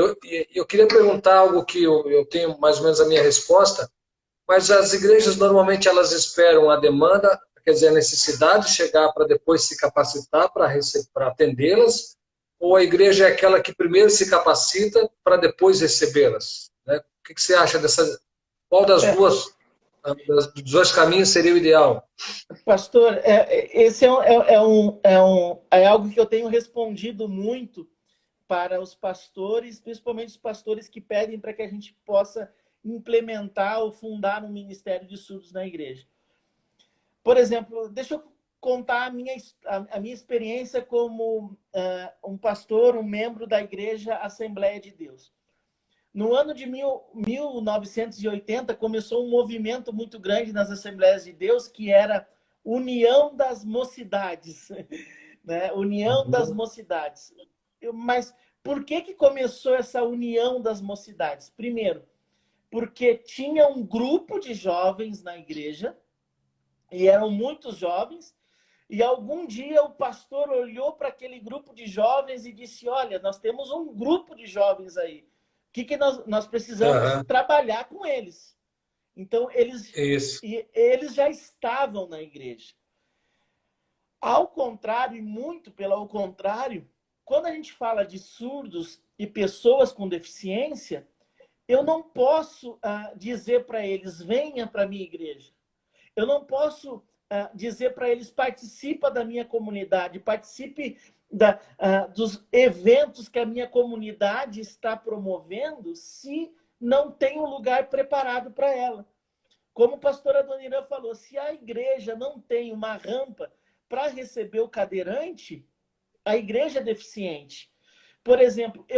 eu queria perguntar algo que eu tenho mais ou menos a minha resposta, mas as igrejas normalmente elas esperam a demanda, quer dizer, a necessidade chegar para depois se capacitar para atendê-las, ou a igreja é aquela que primeiro se capacita para depois recebê-las? Né? O que você acha dessa? Qual É, dos dois caminhos seria o ideal? pastor, esse é algo que eu tenho respondido muito para os pastores, principalmente os pastores que pedem para que a gente possa implementar ou fundar um ministério de surdos na igreja. Por exemplo, deixa eu contar a minha experiência como um pastor, um membro da Igreja Assembleia de Deus. No ano de 1980, começou um movimento muito grande nas Assembleias de Deus, que era União das Mocidades. Né? União das Mocidades. Mas por que começou essa União das Mocidades? Primeiro, porque tinha um grupo de jovens na igreja, e eram muitos jovens, e algum dia o pastor olhou para aquele grupo de jovens e disse: olha, nós temos um grupo de jovens aí. O que nós precisamos Aham, trabalhar com eles? Então, isso. eles já estavam na igreja. Ao contrário, e muito pelo contrário, quando a gente fala de surdos e pessoas com deficiência, eu não posso dizer para eles: venha para a minha igreja. Eu não posso dizer para eles: participa da minha comunidade, participe dos eventos que a minha comunidade está promovendo, se não tem um lugar preparado para ela. Como a pastora Dona Irã falou, se a igreja não tem uma rampa para receber o cadeirante, a igreja é deficiente. Por exemplo, Uhum,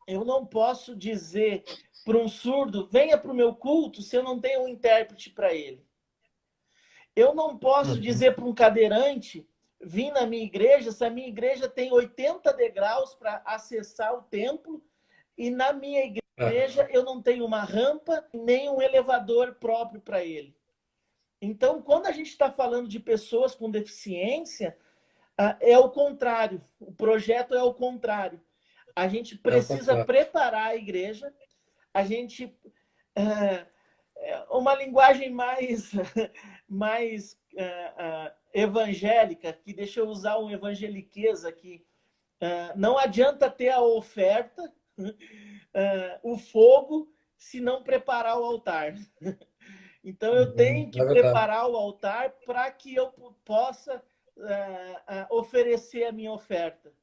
eu não posso dizer para um surdo: venha para o meu culto, se eu não tenho um intérprete para ele. Eu não posso uhum. dizer para um cadeirante: vim na minha igreja, se a minha igreja tem 80 degraus para acessar o templo, e na minha É, igreja eu não tenho uma rampa nem um elevador próprio para ele. Então, quando a gente está falando de pessoas com deficiência, é o contrário. O projeto é o contrário. A gente é o precisa contrário. preparar a igreja, a gente. Uma linguagem mais evangélica, que deixa eu usar um evangeliquez aqui. Não adianta ter a oferta, o fogo, se não preparar o altar. Então, eu Uhum, tenho que é verdade. preparar o altar para que eu possa oferecer a minha oferta.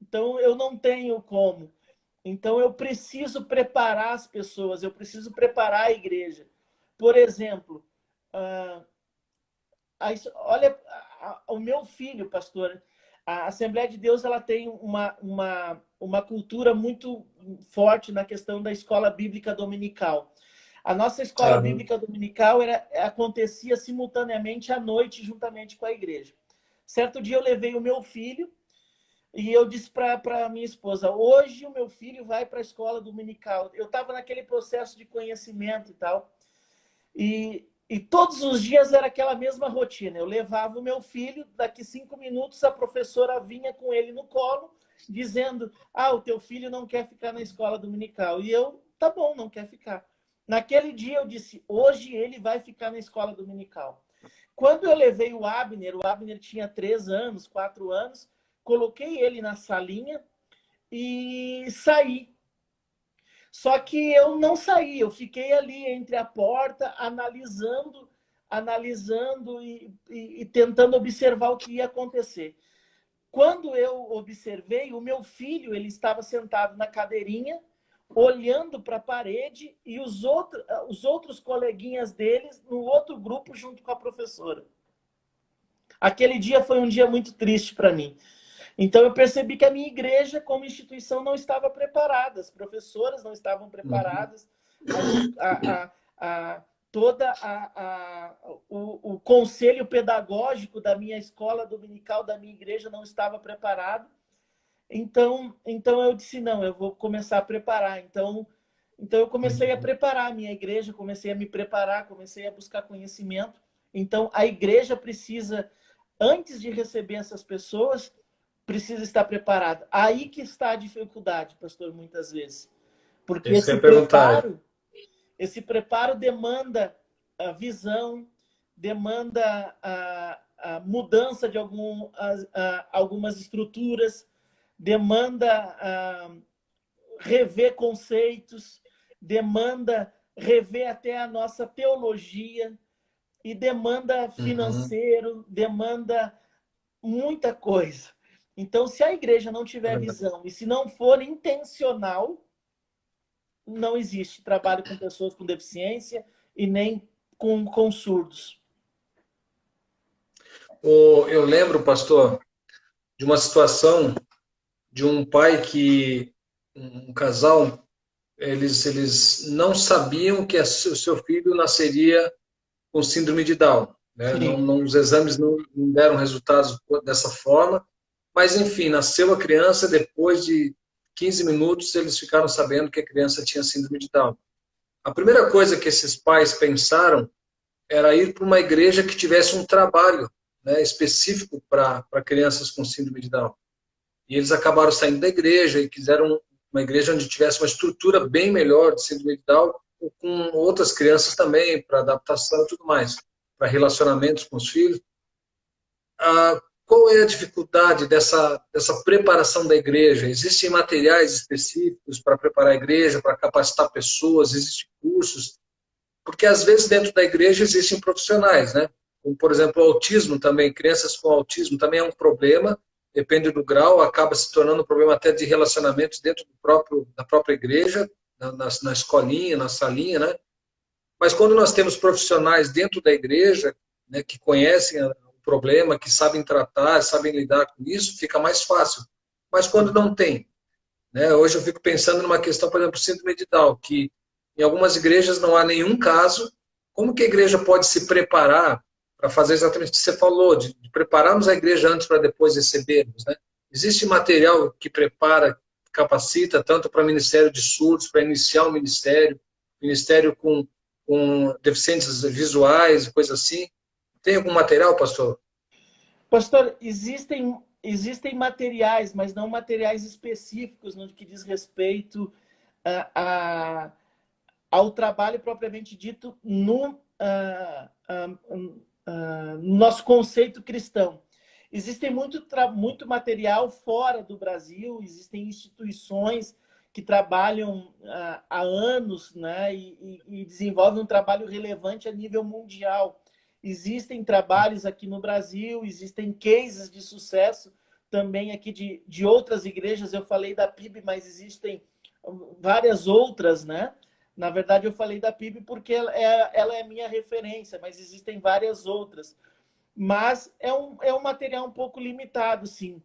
Então, eu não tenho como. Então, eu preciso preparar as pessoas, eu preciso preparar a igreja. Por exemplo, olha, o meu filho, pastor, a Assembleia de Deus ela tem uma cultura muito forte na questão da escola bíblica dominical. A nossa escola Aham, bíblica dominical acontecia simultaneamente à noite, juntamente com a igreja. Certo dia eu levei o meu filho e eu disse para minha esposa: hoje o meu filho vai para a escola dominical. Eu estava naquele processo de conhecimento e tal. E todos os dias era aquela mesma rotina. Eu levava o meu filho, daqui 5 minutos a professora vinha com ele no colo, dizendo: o teu filho não quer ficar na escola dominical. E eu: tá bom, não quer ficar. Naquele dia eu disse: hoje ele vai ficar na escola dominical. Quando eu levei o Abner tinha 3 anos, 4 anos, coloquei ele na salinha e saí. Só que eu não saí, eu fiquei ali entre a porta, analisando e tentando observar o que ia acontecer. Quando eu observei, o meu filho ele estava sentado na cadeirinha, olhando para a parede, e os outros coleguinhas deles no outro grupo junto com a professora. Aquele dia foi um dia muito triste para mim. Então, eu percebi que a minha igreja, como instituição, não estava preparada, as professoras não estavam uhum. preparadas, a, a, a, o conselho pedagógico da minha escola dominical, da minha igreja, não estava preparado. Então eu disse, não, eu vou começar a preparar. Então eu comecei a preparar a minha igreja, comecei a me preparar, comecei a buscar conhecimento. Então, a igreja precisa, antes de receber essas pessoas, precisa estar preparada. Aí que está a dificuldade, pastor, muitas vezes. Porque Isso que eu ia perguntar. esse preparo demanda a visão, demanda a mudança de algumas estruturas, demanda rever conceitos, demanda rever até a nossa teologia, e demanda financeiro, demanda muita coisa. Então, se a igreja não tiver visão e se não for intencional, não existe trabalho com pessoas com deficiência e nem com surdos. Eu lembro, pastor, de uma situação de um pai um casal, eles não sabiam que o seu filho nasceria com síndrome de Down. Né? Os exames não deram resultados dessa forma, mas, enfim, nasceu a criança, depois de 15 minutos, eles ficaram sabendo que a criança tinha síndrome de Down. A primeira coisa que esses pais pensaram era ir para uma igreja que tivesse um trabalho, né, específico para crianças com síndrome de Down. E eles acabaram saindo da igreja e quiseram uma igreja onde tivesse uma estrutura bem melhor de síndrome de Down, com outras crianças também, para adaptação e tudo mais, para relacionamentos com os filhos. Qual é a dificuldade dessa preparação da igreja? Existem materiais específicos para preparar a igreja, para capacitar pessoas, existem cursos? Porque, às vezes, dentro da igreja existem profissionais, né? Como, por exemplo, o autismo também. Crianças com autismo também é um problema, depende do grau, acaba se tornando um problema até de relacionamentos dentro da própria igreja, na escolinha, na salinha, né? Mas quando nós temos profissionais dentro da igreja, né, que conhecem o problema, que sabem tratar, sabem lidar com isso, fica mais fácil. Mas quando não tem, né? Hoje eu fico pensando numa questão, por exemplo, síndrome de Down, que em algumas igrejas não há nenhum caso. Como que a igreja pode se preparar para fazer exatamente o que você falou, de prepararmos a igreja antes para depois recebermos, né? Existe material que prepara, capacita, tanto para ministério de surdos, para iniciar um ministério com deficientes visuais, coisa assim. Tem algum material, pastor? Pastor, existem materiais, mas não materiais específicos no que diz respeito ao trabalho propriamente dito no nosso conceito cristão. Existem muito material fora do Brasil, existem instituições que trabalham há anos, né, e desenvolvem um trabalho relevante a nível mundial. Existem trabalhos aqui no Brasil, existem cases de sucesso também aqui de outras igrejas. Eu falei da PIB, mas existem várias outras, né? Na verdade, eu falei da PIB porque ela é minha referência, mas existem várias outras. Mas é um material um pouco limitado, sim.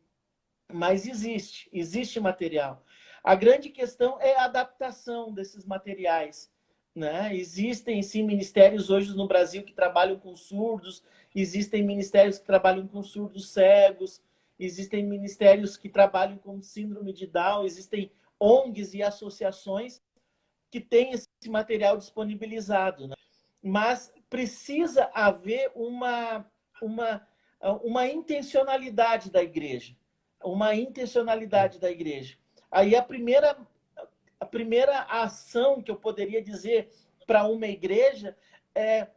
Mas existe material. A grande questão é a adaptação desses materiais, né? Existem, sim, ministérios hoje no Brasil que trabalham com surdos, existem ministérios que trabalham com surdos cegos, existem ministérios que trabalham com síndrome de Down, existem ONGs e associações que têm esse material disponibilizado, né? Mas precisa haver uma intencionalidade da igreja. Uma intencionalidade da igreja. Aí a primeira ação que eu poderia dizer para uma igreja é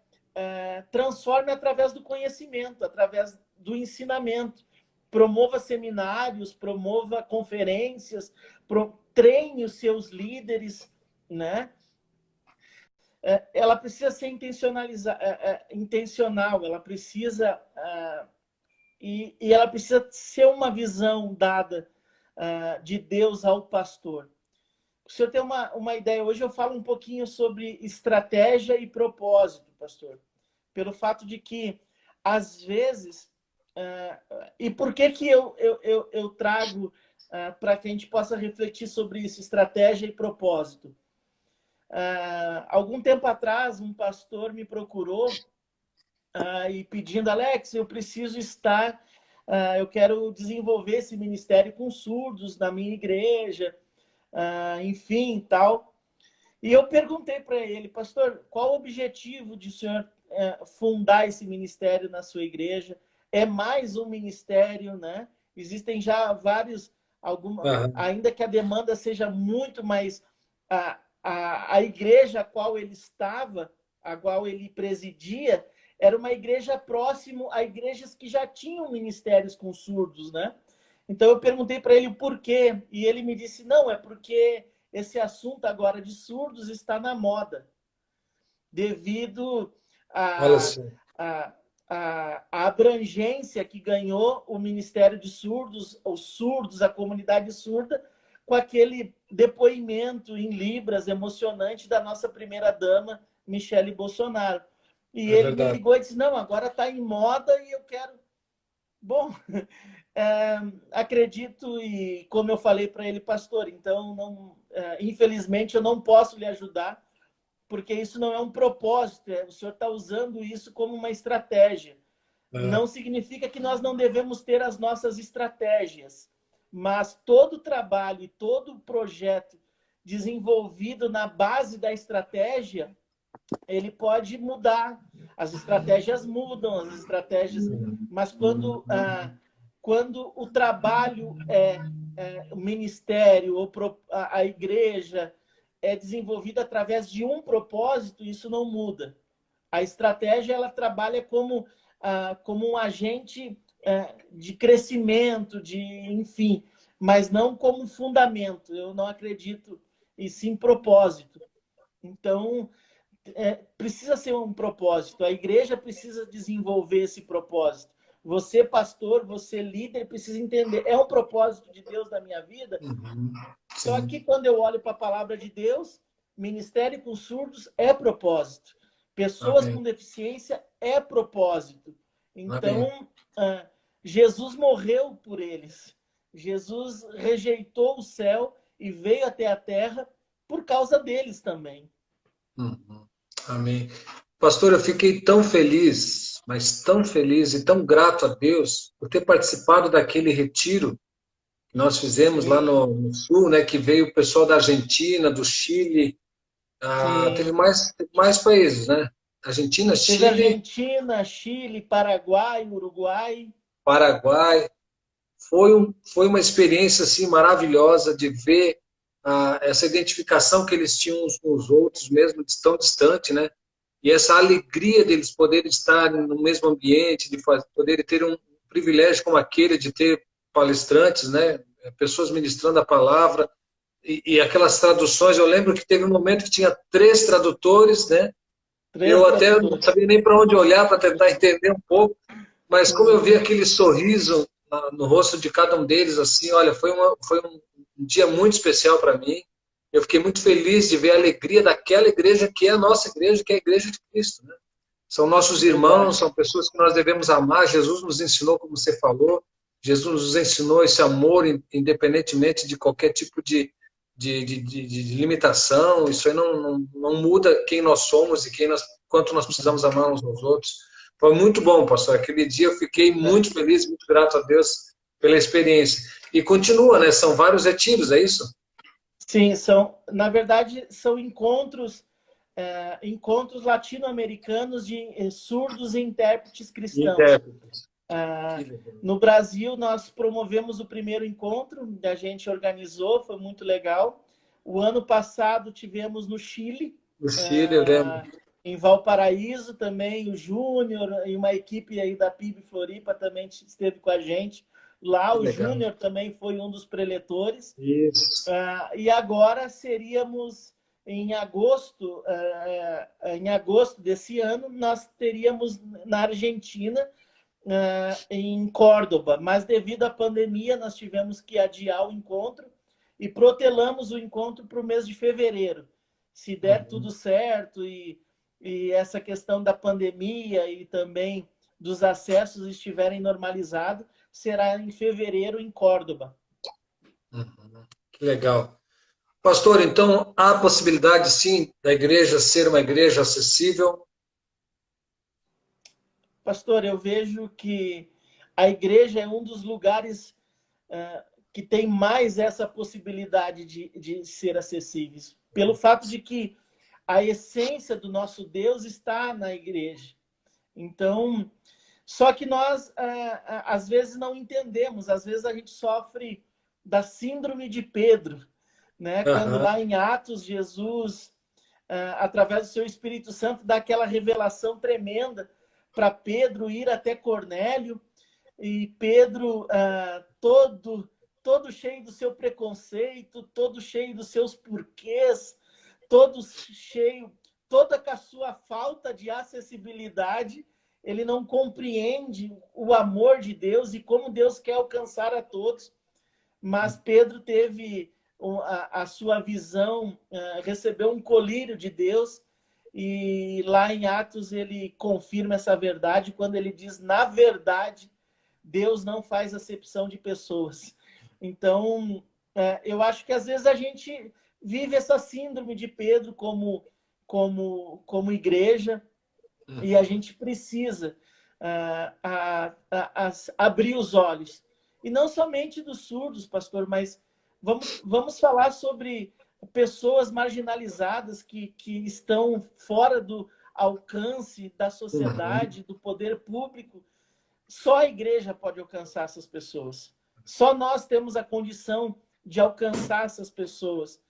transforme através do conhecimento, através do ensinamento. Promova seminários, promova conferências, treine os seus líderes, né? Ela precisa ser intencional, ela precisa e ela precisa ser uma visão dada de Deus ao pastor. O senhor tem uma ideia? Hoje eu falo um pouquinho sobre estratégia e propósito, pastor, pelo fato de que às vezes e por que eu trago para que a gente possa refletir sobre isso, estratégia e propósito? Algum tempo atrás, um pastor me procurou e pedindo, Alex, eu preciso estar, eu quero desenvolver esse ministério com surdos na minha igreja, enfim, tal. E eu perguntei para ele, pastor, qual o objetivo de o senhor fundar esse ministério na sua igreja? É mais um ministério, né? Existem já vários, ainda que a demanda seja muito mais... A igreja a qual ele estava, a qual ele presidia, era uma igreja próximo a igrejas que já tinham ministérios com surdos, né? Então eu perguntei para ele o porquê, e ele me disse, não, é porque esse assunto agora de surdos está na moda, devido à abrangência que ganhou o Ministério de Surdos, os surdos, a comunidade surda, com aquele depoimento em Libras emocionante da nossa primeira-dama, Michele Bolsonaro. E ele me ligou e disse, não, agora está em moda e eu quero... Bom, acredito, e como eu falei para ele, pastor, então, não, infelizmente, eu não posso lhe ajudar, porque isso não é um propósito, o senhor está usando isso como uma estratégia. Não significa que nós não devemos ter as nossas estratégias, mas todo trabalho e todo projeto desenvolvido na base da estratégia, ele pode mudar. As estratégias mudam, as estratégias... Mas quando o trabalho o ministério, ou a igreja é desenvolvida através de um propósito, isso não muda. A estratégia, ela trabalha como um agente de crescimento, enfim, mas não como fundamento. Eu não acredito, e sim propósito. Então, precisa ser um propósito. A igreja precisa desenvolver esse propósito. Você, pastor, você, líder, precisa entender. É um propósito de Deus na minha vida? Só que quando eu olho para a palavra de Deus, ministério com surdos é propósito. Pessoas com deficiência é propósito. Então, Jesus morreu por eles. Jesus rejeitou o céu e veio até a terra por causa deles também. Amém. Pastor, eu fiquei tão feliz, mas tão feliz e tão grato a Deus por ter participado daquele retiro que nós fizemos lá no Sul, né, que veio o pessoal da Argentina, do Chile, teve mais países, né? Argentina, Teve Chile... Argentina, Chile, Paraguai, Uruguai. Paraguai. Foi uma experiência assim, maravilhosa de ver essa identificação que eles tinham uns com os outros, mesmo tão distante, né? E essa alegria deles poderem estar no mesmo ambiente, de poderem ter um privilégio como aquele de ter palestrantes, né? Pessoas ministrando a palavra e aquelas traduções. Eu lembro que teve um momento que tinha 3 tradutores, né? Eu até não sabia nem para onde olhar para tentar entender um pouco, mas como eu vi aquele sorriso no rosto de cada um deles, assim, olha, foi um dia muito especial para mim. Eu fiquei muito feliz de ver a alegria daquela igreja que é a nossa igreja, que é a igreja de Cristo, né? São nossos irmãos, são pessoas que nós devemos amar. Jesus nos ensinou, como você falou, Jesus nos ensinou esse amor independentemente de qualquer tipo de limitação. Isso aí não muda quem nós somos e quanto nós precisamos amar uns aos outros. Foi muito bom, pastor. Aquele dia eu fiquei muito feliz, muito grato a Deus pela experiência. E continua, né? São vários retiros, é isso? Sim, na verdade, são encontros latino-americanos de surdos e intérpretes cristãos. No Brasil, nós promovemos o primeiro encontro, a gente organizou, foi muito legal. O ano passado tivemos no Chile. No Chile, eu lembro. Em Valparaíso também, o Júnior e uma equipe aí da PIB Floripa também esteve com a gente. Lá o Júnior também foi um dos preletores. Isso. E agora seríamos em agosto desse ano, nós teríamos na Argentina, em Córdoba, mas devido à pandemia nós tivemos que adiar o encontro e protelamos o encontro para o mês de fevereiro. Se der tudo certo e essa questão da pandemia e também dos acessos estiverem normalizados, será em fevereiro em Córdoba. Que legal. Pastor, então há possibilidade, sim, da igreja ser uma igreja acessível? Pastor, eu vejo que a igreja é um dos lugares que tem mais essa possibilidade de ser acessíveis, pelo fato de que a essência do nosso Deus está na igreja. Então, só que nós, às vezes, não entendemos, às vezes a gente sofre da síndrome de Pedro, né? Quando Aham, lá em Atos, Jesus, através do seu Espírito Santo, dá aquela revelação tremenda para Pedro ir até Cornélio, e Pedro, todo cheio do seu preconceito, todo cheio dos seus porquês, todo cheio, toda com a sua falta de acessibilidade, ele não compreende o amor de Deus e como Deus quer alcançar a todos. Mas Pedro teve a sua visão, recebeu um colírio de Deus, e lá em Atos ele confirma essa verdade quando ele diz: na verdade, Deus não faz acepção de pessoas. Então, eu acho que às vezes a gente vive essa síndrome de Pedro como igreja, e a gente precisa abrir os olhos. E não somente dos surdos, pastor, mas vamos falar sobre pessoas marginalizadas que estão fora do alcance da uhum, sociedade, do poder público. Só a igreja pode alcançar essas pessoas. Só nós temos a condição de alcançar essas pessoas.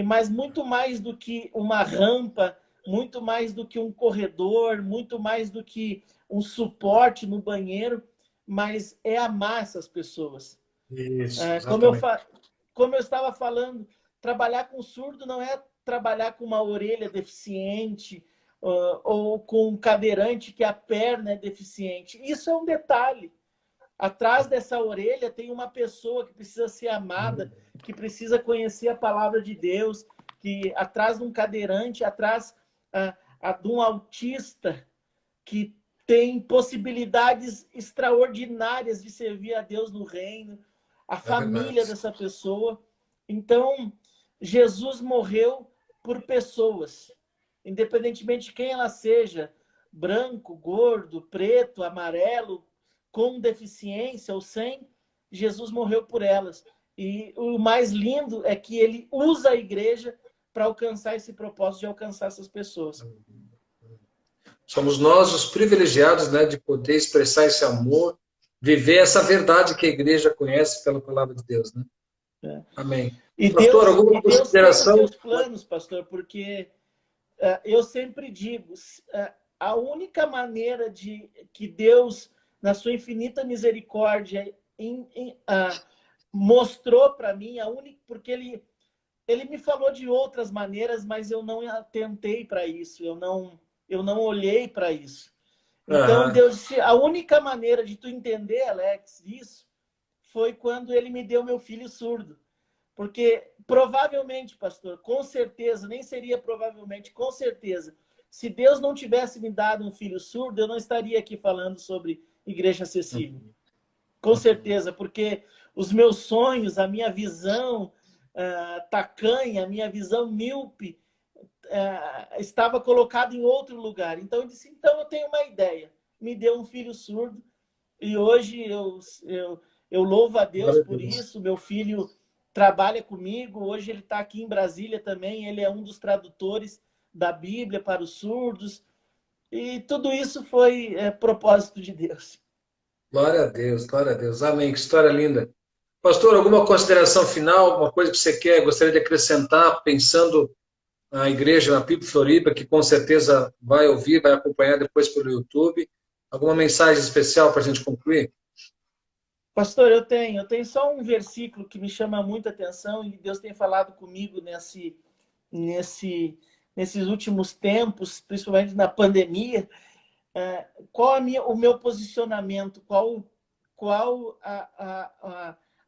Mas muito mais do que uma rampa, muito mais do que um corredor, muito mais do que um suporte no banheiro, mas é amar essas pessoas. isso, Como eu, exatamente. como eu estava falando, trabalhar com surdo não é trabalhar com uma orelha deficiente, ou com um cadeirante que a perna é deficiente. Isso é um detalhe. Atrás dessa orelha tem uma pessoa que precisa ser amada, que precisa conhecer a palavra de Deus, que atrás de um cadeirante, atrás de um autista que tem possibilidades extraordinárias de servir a Deus no reino, a É verdade. família dessa pessoa. Então, Jesus morreu por pessoas, independentemente de quem ela seja, branco, gordo, preto, amarelo, com deficiência ou sem, Jesus morreu por elas. E o mais lindo é que ele usa a igreja para alcançar esse propósito de alcançar essas pessoas. Somos nós os privilegiados, né, de poder expressar esse amor, viver essa verdade que a igreja conhece pela palavra de Deus, né? Né? Amém. E Pastor, Deus, alguma e Deus tem os consideração? seus planos, pastor, porque eu sempre digo, a única maneira de que Deus, na sua infinita misericórdia, mostrou para mim, porque ele me falou de outras maneiras, mas eu não atentei para isso, eu não olhei para isso. Então, Aham, Deus disse, a única maneira de tu entender, Alex, isso, foi quando ele me deu meu filho surdo. Porque provavelmente, pastor, com certeza, nem seria provavelmente, com certeza, se Deus não tivesse me dado um filho surdo, eu não estaria aqui falando sobre igreja acessível. Com certeza, porque os meus sonhos, a minha visão tacanha, a minha visão míope, estava colocada em outro lugar. Então eu disse, então eu tenho uma ideia. Me deu um filho surdo e hoje eu louvo a Deus glória a por Deus. isso. Meu filho trabalha comigo, hoje ele está aqui em Brasília também, ele é um dos tradutores da Bíblia para os surdos. E tudo isso foi propósito de Deus. Glória a Deus, glória a Deus. Amém. Que história linda. Pastor, alguma consideração final, alguma coisa que você gostaria de acrescentar, pensando na igreja na PIB Floripa, que com certeza vai ouvir, vai acompanhar depois pelo YouTube? Alguma mensagem especial para a gente concluir? Pastor, eu tenho só um versículo que me chama muita atenção e Deus tem falado comigo nesse, nesses últimos tempos, principalmente na pandemia. Qual o meu posicionamento, qual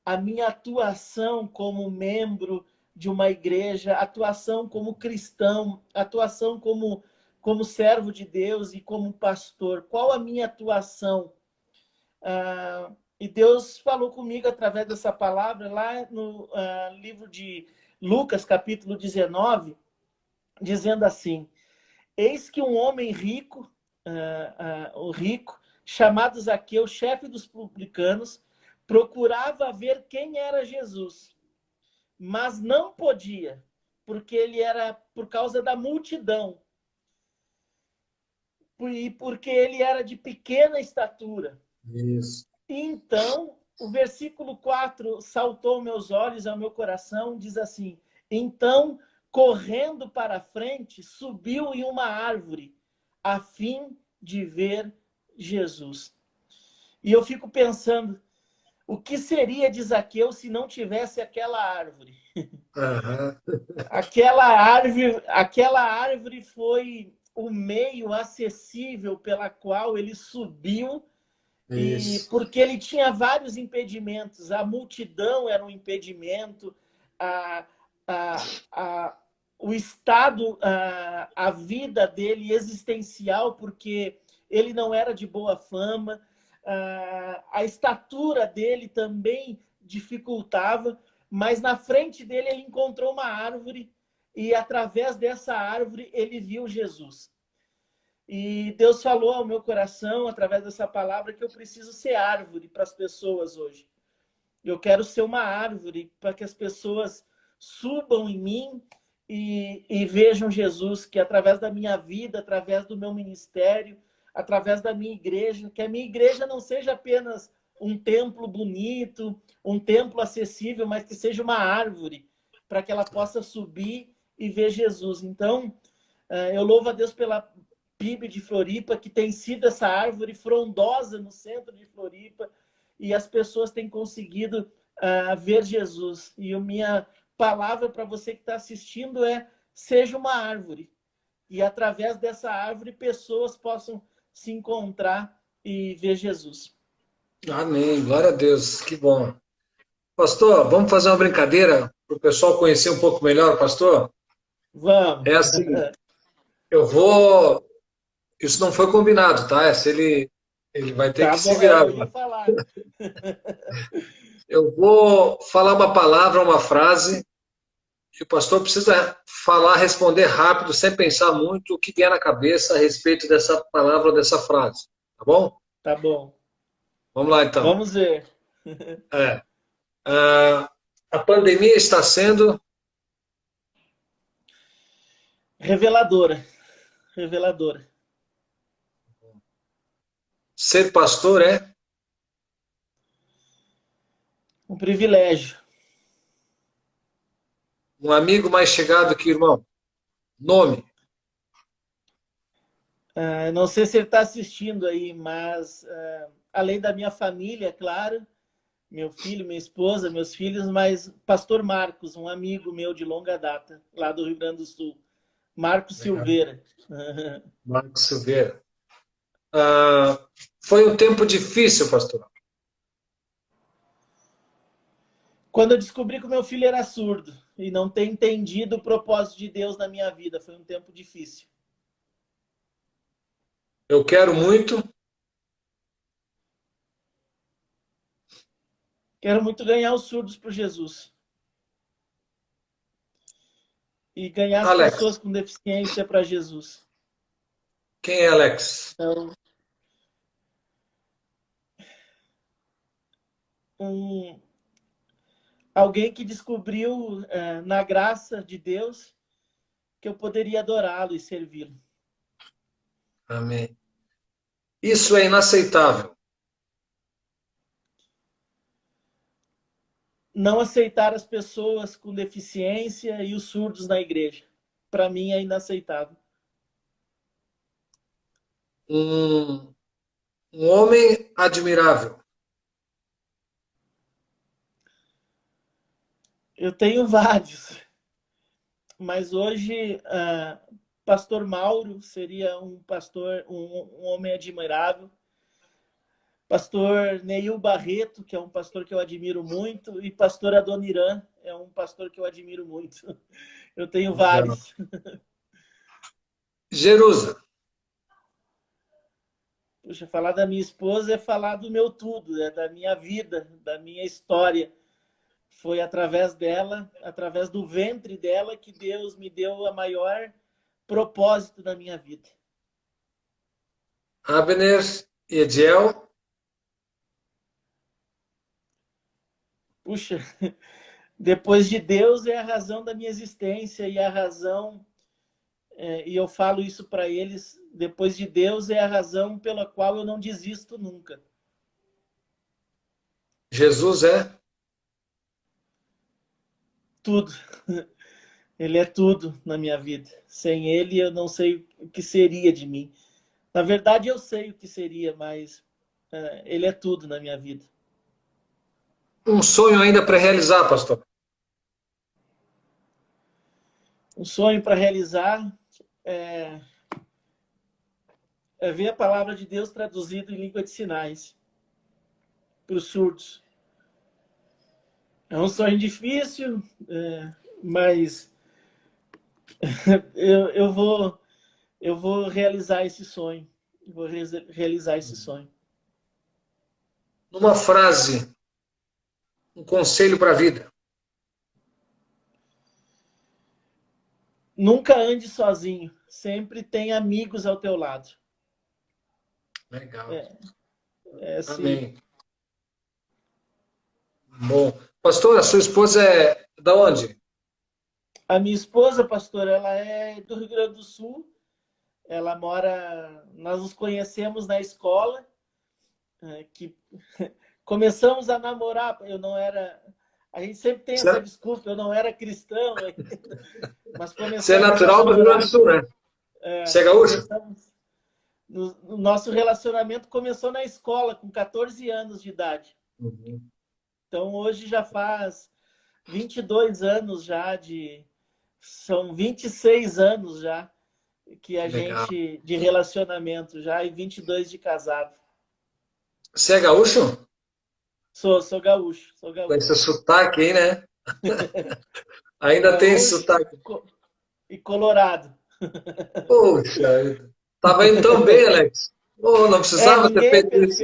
a minha atuação como membro de uma igreja, atuação como cristão, atuação como servo de Deus e como pastor, qual a minha atuação? E Deus falou comigo através dessa palavra lá no livro de Lucas, capítulo 19, dizendo assim: eis que um homem rico, o rico, chamado Zaqueu, chefe dos publicanos, procurava ver quem era Jesus, mas não podia, porque ele era por causa da multidão e porque ele era de pequena estatura. Isso. Então, o versículo 4 saltou meus olhos ao meu coração, diz assim: então, correndo para frente, subiu em uma árvore, a fim de ver Jesus. E eu fico pensando, o que seria de Zaqueu se não tivesse aquela árvore? Aham. Aquela árvore foi o meio acessível pela qual ele subiu, e Isso. porque ele tinha vários impedimentos. A multidão era um impedimento, a, a, o estado, a vida dele existencial, porque ele não era de boa fama, a estatura dele também dificultava, mas na frente dele ele encontrou uma árvore e através dessa árvore ele viu Jesus. E Deus falou ao meu coração, através dessa palavra, que eu preciso ser árvore para as pessoas hoje. Eu quero ser uma árvore para que as pessoas subam em mim e vejam Jesus, que através da minha vida, através do meu ministério, através da minha igreja, que a minha igreja não seja apenas um templo bonito, um templo acessível, mas que seja uma árvore para que ela possa subir e ver Jesus. Então, eu louvo a Deus pela PIB de Floripa, que tem sido essa árvore frondosa no centro de Floripa, e as pessoas têm conseguido ver Jesus. E a minha palavra para você que está assistindo é: seja uma árvore. E através dessa árvore, pessoas possam se encontrar e ver Jesus. Amém. Glória a Deus. Que bom. Pastor, vamos fazer uma brincadeira para o pessoal conhecer um pouco melhor, pastor? Vamos. É assim, eu vou. Isso não foi combinado, tá? Ele vai ter Tá que se bom, virar eu ia agora. falar. Eu vou falar uma palavra, uma frase, e o pastor precisa falar, responder rápido, sem pensar muito o que vier na cabeça a respeito dessa palavra ou dessa frase. Tá bom? Tá bom. Vamos lá, então. Vamos ver. É, a pandemia está sendo Reveladora. Reveladora. ser pastor é Um privilégio. um amigo mais chegado que irmão. Nome. Não sei se ele está assistindo aí, mas além da minha família, claro, meu filho, minha esposa, meus filhos, mas Pastor Marcos, um amigo meu de longa data, lá do Rio Grande do Sul. Marcos Legal. Silveira. Marcos Silveira. Foi um tempo difícil, pastor. Quando eu descobri que o meu filho era surdo e não ter entendido o propósito de Deus na minha vida, foi um tempo difícil. Eu quero muito. Quero muito ganhar os surdos para Jesus. E ganhar as Alex. pessoas com deficiência para Jesus. Quem é Alex? Então, um, alguém que descobriu na graça de Deus que eu poderia adorá-lo e servi-lo. Amém. Isso é inaceitável. Não aceitar as pessoas com deficiência e os surdos na igreja. Para mim é inaceitável. Um, um homem admirável. Eu tenho vários, mas hoje Pastor Mauro seria um pastor, um homem admirável. Pastor Neil Barreto, que é um pastor que eu admiro muito, e pastor Adoniran é um pastor que eu admiro muito. Eu tenho Legal. vários. Jerusa. Puxa, falar da minha esposa é falar do meu tudo, da minha vida, da minha história. foi através dela, através do ventre dela, que Deus me deu a maior propósito da minha vida. Abner e Ediel. Puxa, depois de Deus é a razão da minha existência e a razão, e eu falo isso para eles, depois de Deus é a razão pela qual eu não desisto nunca. Jesus é Tudo. Ele é tudo na minha vida. Sem ele eu não sei o que seria de mim. Na verdade eu sei o que seria, mas ele é tudo na minha vida. um sonho ainda para realizar, pastor. Um sonho para realizar é ver a palavra de Deus traduzida em língua de sinais para os surdos. É um sonho difícil, mas eu vou realizar esse sonho. Vou realizar esse sonho. Numa frase, um conselho para a vida. Nunca ande sozinho. Sempre tem amigos ao teu lado. Legal. Assim. Amém. Bom. Pastor, a sua esposa é da onde? A minha esposa, pastor, ela é do Rio Grande do Sul. Ela mora... Nós nos conhecemos na escola, que começamos a namorar. Eu não era... A gente sempre tem essa desculpa, eu não era cristão. Mas começamos. Você é natural do Rio Grande do Sul, né? Você é gaúcho? O nosso relacionamento começou na escola, com 14 anos de idade. Uhum. Então, hoje já faz 22 anos já São 26 anos já que a Legal. gente... De relacionamento já, e 22 de casado. Você é gaúcho? Sou gaúcho. Com esse sotaque aí, né? Ainda gaúcho, tem esse sotaque. E colorado. Poxa, estava indo tão bem, Alex. Oh, não precisava ter feito isso.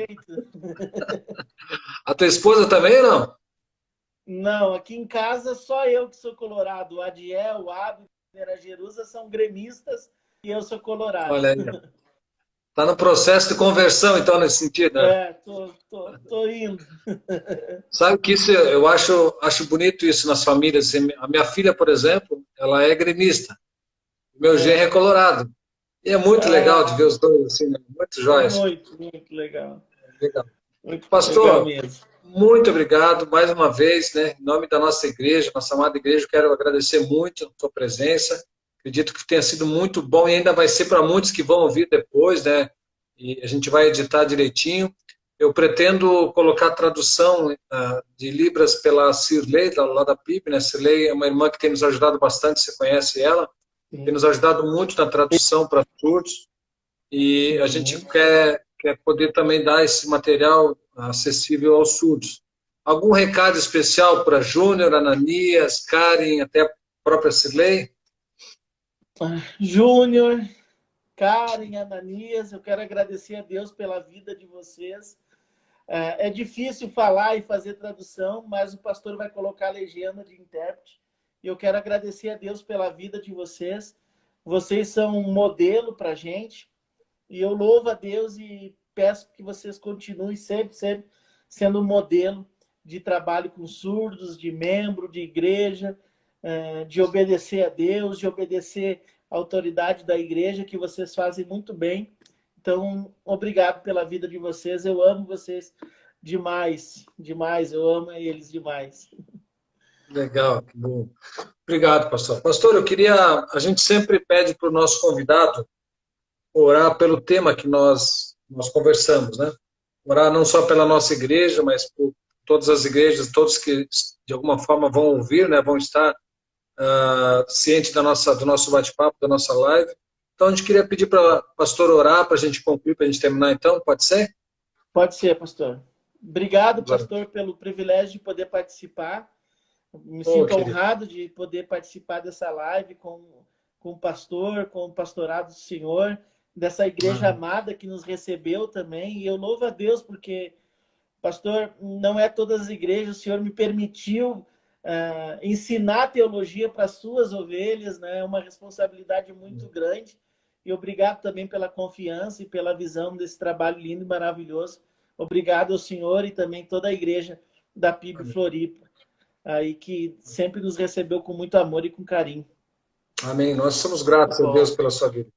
A tua esposa também ou não? Não, aqui em casa só eu que sou colorado. O Adiel, o Abner, a Jerusa são gremistas e eu sou colorado. Olha aí. Está no processo de conversão, então, nesse sentido, né? Tô indo. Sabe que isso, eu acho bonito isso nas famílias. A minha filha, por exemplo, ela é gremista. O meu genro é colorado. E é muito legal de ver os dois, assim, né? Muito jóias. Muito legal. Legal. Muito Pastor, legal mesmo. Muito obrigado mais uma vez, né? Em nome da nossa igreja, nossa amada igreja, quero agradecer muito a tua presença. Acredito que tenha sido muito bom e ainda vai ser para muitos que vão ouvir depois, né? E a gente vai editar direitinho. Eu pretendo colocar a tradução de Libras pela Cirlei, lá da PIB, né? Cirlei é uma irmã que tem nos ajudado bastante, você conhece ela. Tem nos ajudado muito na tradução para surdos. E a gente quer poder também dar esse material acessível aos surdos. Algum recado especial para Júnior, Ananias, Karen, até a própria Cirlei? Júnior, Karen, Ananias, eu quero agradecer a Deus pela vida de vocês. É difícil falar e fazer tradução, mas o pastor vai colocar a legenda de intérprete. E eu quero agradecer a Deus pela vida de vocês. Vocês são um modelo para a gente. E eu louvo a Deus e peço que vocês continuem sempre sendo um modelo de trabalho com surdos, de membro, de igreja, de obedecer a Deus, de obedecer a autoridade da igreja, que vocês fazem muito bem. Então, obrigado pela vida de vocês. Eu amo vocês demais, demais. Eu amo eles demais. Legal, que bom. Obrigado, pastor. Pastor, a gente sempre pede para o nosso convidado orar pelo tema que nós conversamos, né? Orar não só pela nossa igreja, mas por todas as igrejas, todos que de alguma forma vão ouvir, né? Vão estar cientes do nosso bate-papo, da nossa live. Então, a gente queria pedir para o pastor orar, para a gente concluir, para a gente terminar, então, pode ser? Pode ser, pastor. Obrigado, pastor, pelo privilégio de poder participar. Me sinto honrado de poder participar dessa live com o pastor, com o pastorado do Senhor, dessa igreja amada que nos recebeu também. E eu louvo a Deus porque, pastor, não é todas as igrejas, o Senhor me permitiu ensinar teologia para as suas ovelhas, né? É uma responsabilidade muito grande. E obrigado também pela confiança e pela visão desse trabalho lindo e maravilhoso. Obrigado ao senhor e também toda a igreja da PIB Floripa, aí que sempre nos recebeu com muito amor e com carinho. Amém. Nós somos gratos a Deus pela sua vida.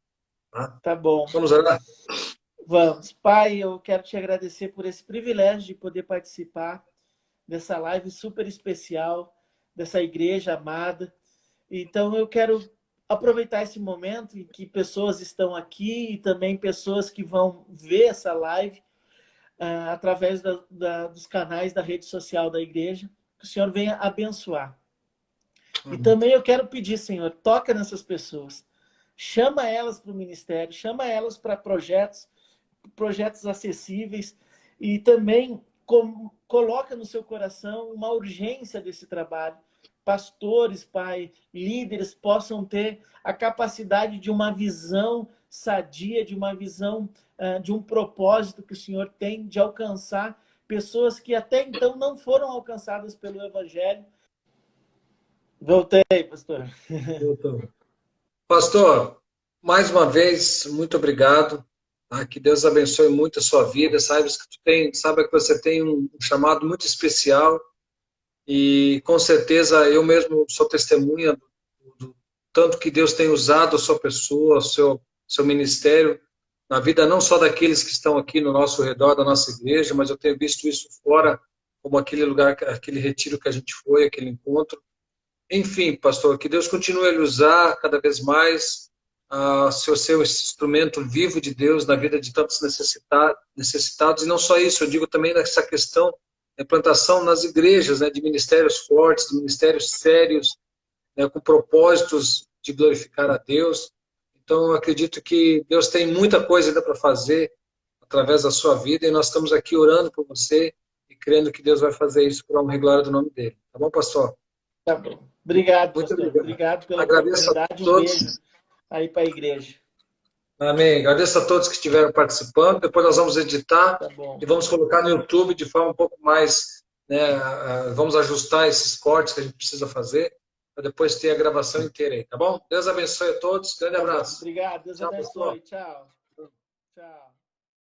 Tá? Tá bom. Vamos orar? Vamos. Pai, eu quero te agradecer por esse privilégio de poder participar dessa live super especial, dessa igreja amada. Então, eu quero aproveitar esse momento em que pessoas estão aqui e também pessoas que vão ver essa live através dos canais da rede social da igreja, que o Senhor venha abençoar. E também eu quero pedir, Senhor, toca nessas pessoas. Chama elas para o ministério, chama elas para projetos acessíveis e também coloca no seu coração uma urgência desse trabalho. Pastores, Pai, líderes possam ter a capacidade de uma visão sadia, de uma visão de um propósito que o Senhor tem de alcançar pessoas que até então não foram alcançadas pelo Evangelho. Voltei, pastor. Voltou. Pastor, mais uma vez, muito obrigado. Tá? Que Deus abençoe muito a sua vida. Saiba que você tem um chamado muito especial e, com certeza, eu mesmo sou testemunha do tanto que Deus tem usado a sua pessoa, o seu ministério, na vida não só daqueles que estão aqui no nosso redor, da nossa igreja, mas eu tenho visto isso fora, como aquele lugar, aquele retiro que a gente foi, aquele encontro. Enfim, pastor, que Deus continue a lhe usar cada vez mais, ser esse instrumento vivo de Deus na vida de tantos necessitados, e não só isso, eu digo também nessa questão da implantação nas igrejas, né, de ministérios fortes, de ministérios sérios, né, com propósitos de glorificar a Deus. Então, eu acredito que Deus tem muita coisa ainda para fazer através da sua vida, e nós estamos aqui orando por você e crendo que Deus vai fazer isso por honra e glória do nome dele. Tá bom, pastor? Tá bom. Obrigado, muito pastor. Obrigado pela Agradeço oportunidade. a todos. Um beijo aí para a igreja. Amém. Agradeço a todos que estiveram participando. Depois nós vamos editar e vamos colocar no YouTube de forma um pouco mais, né, vamos ajustar esses cortes que a gente precisa fazer, para depois ter a gravação inteira aí, tá bom? Deus abençoe a todos. Grande abraço. Obrigado. Deus abençoe. Tchau. Tchau.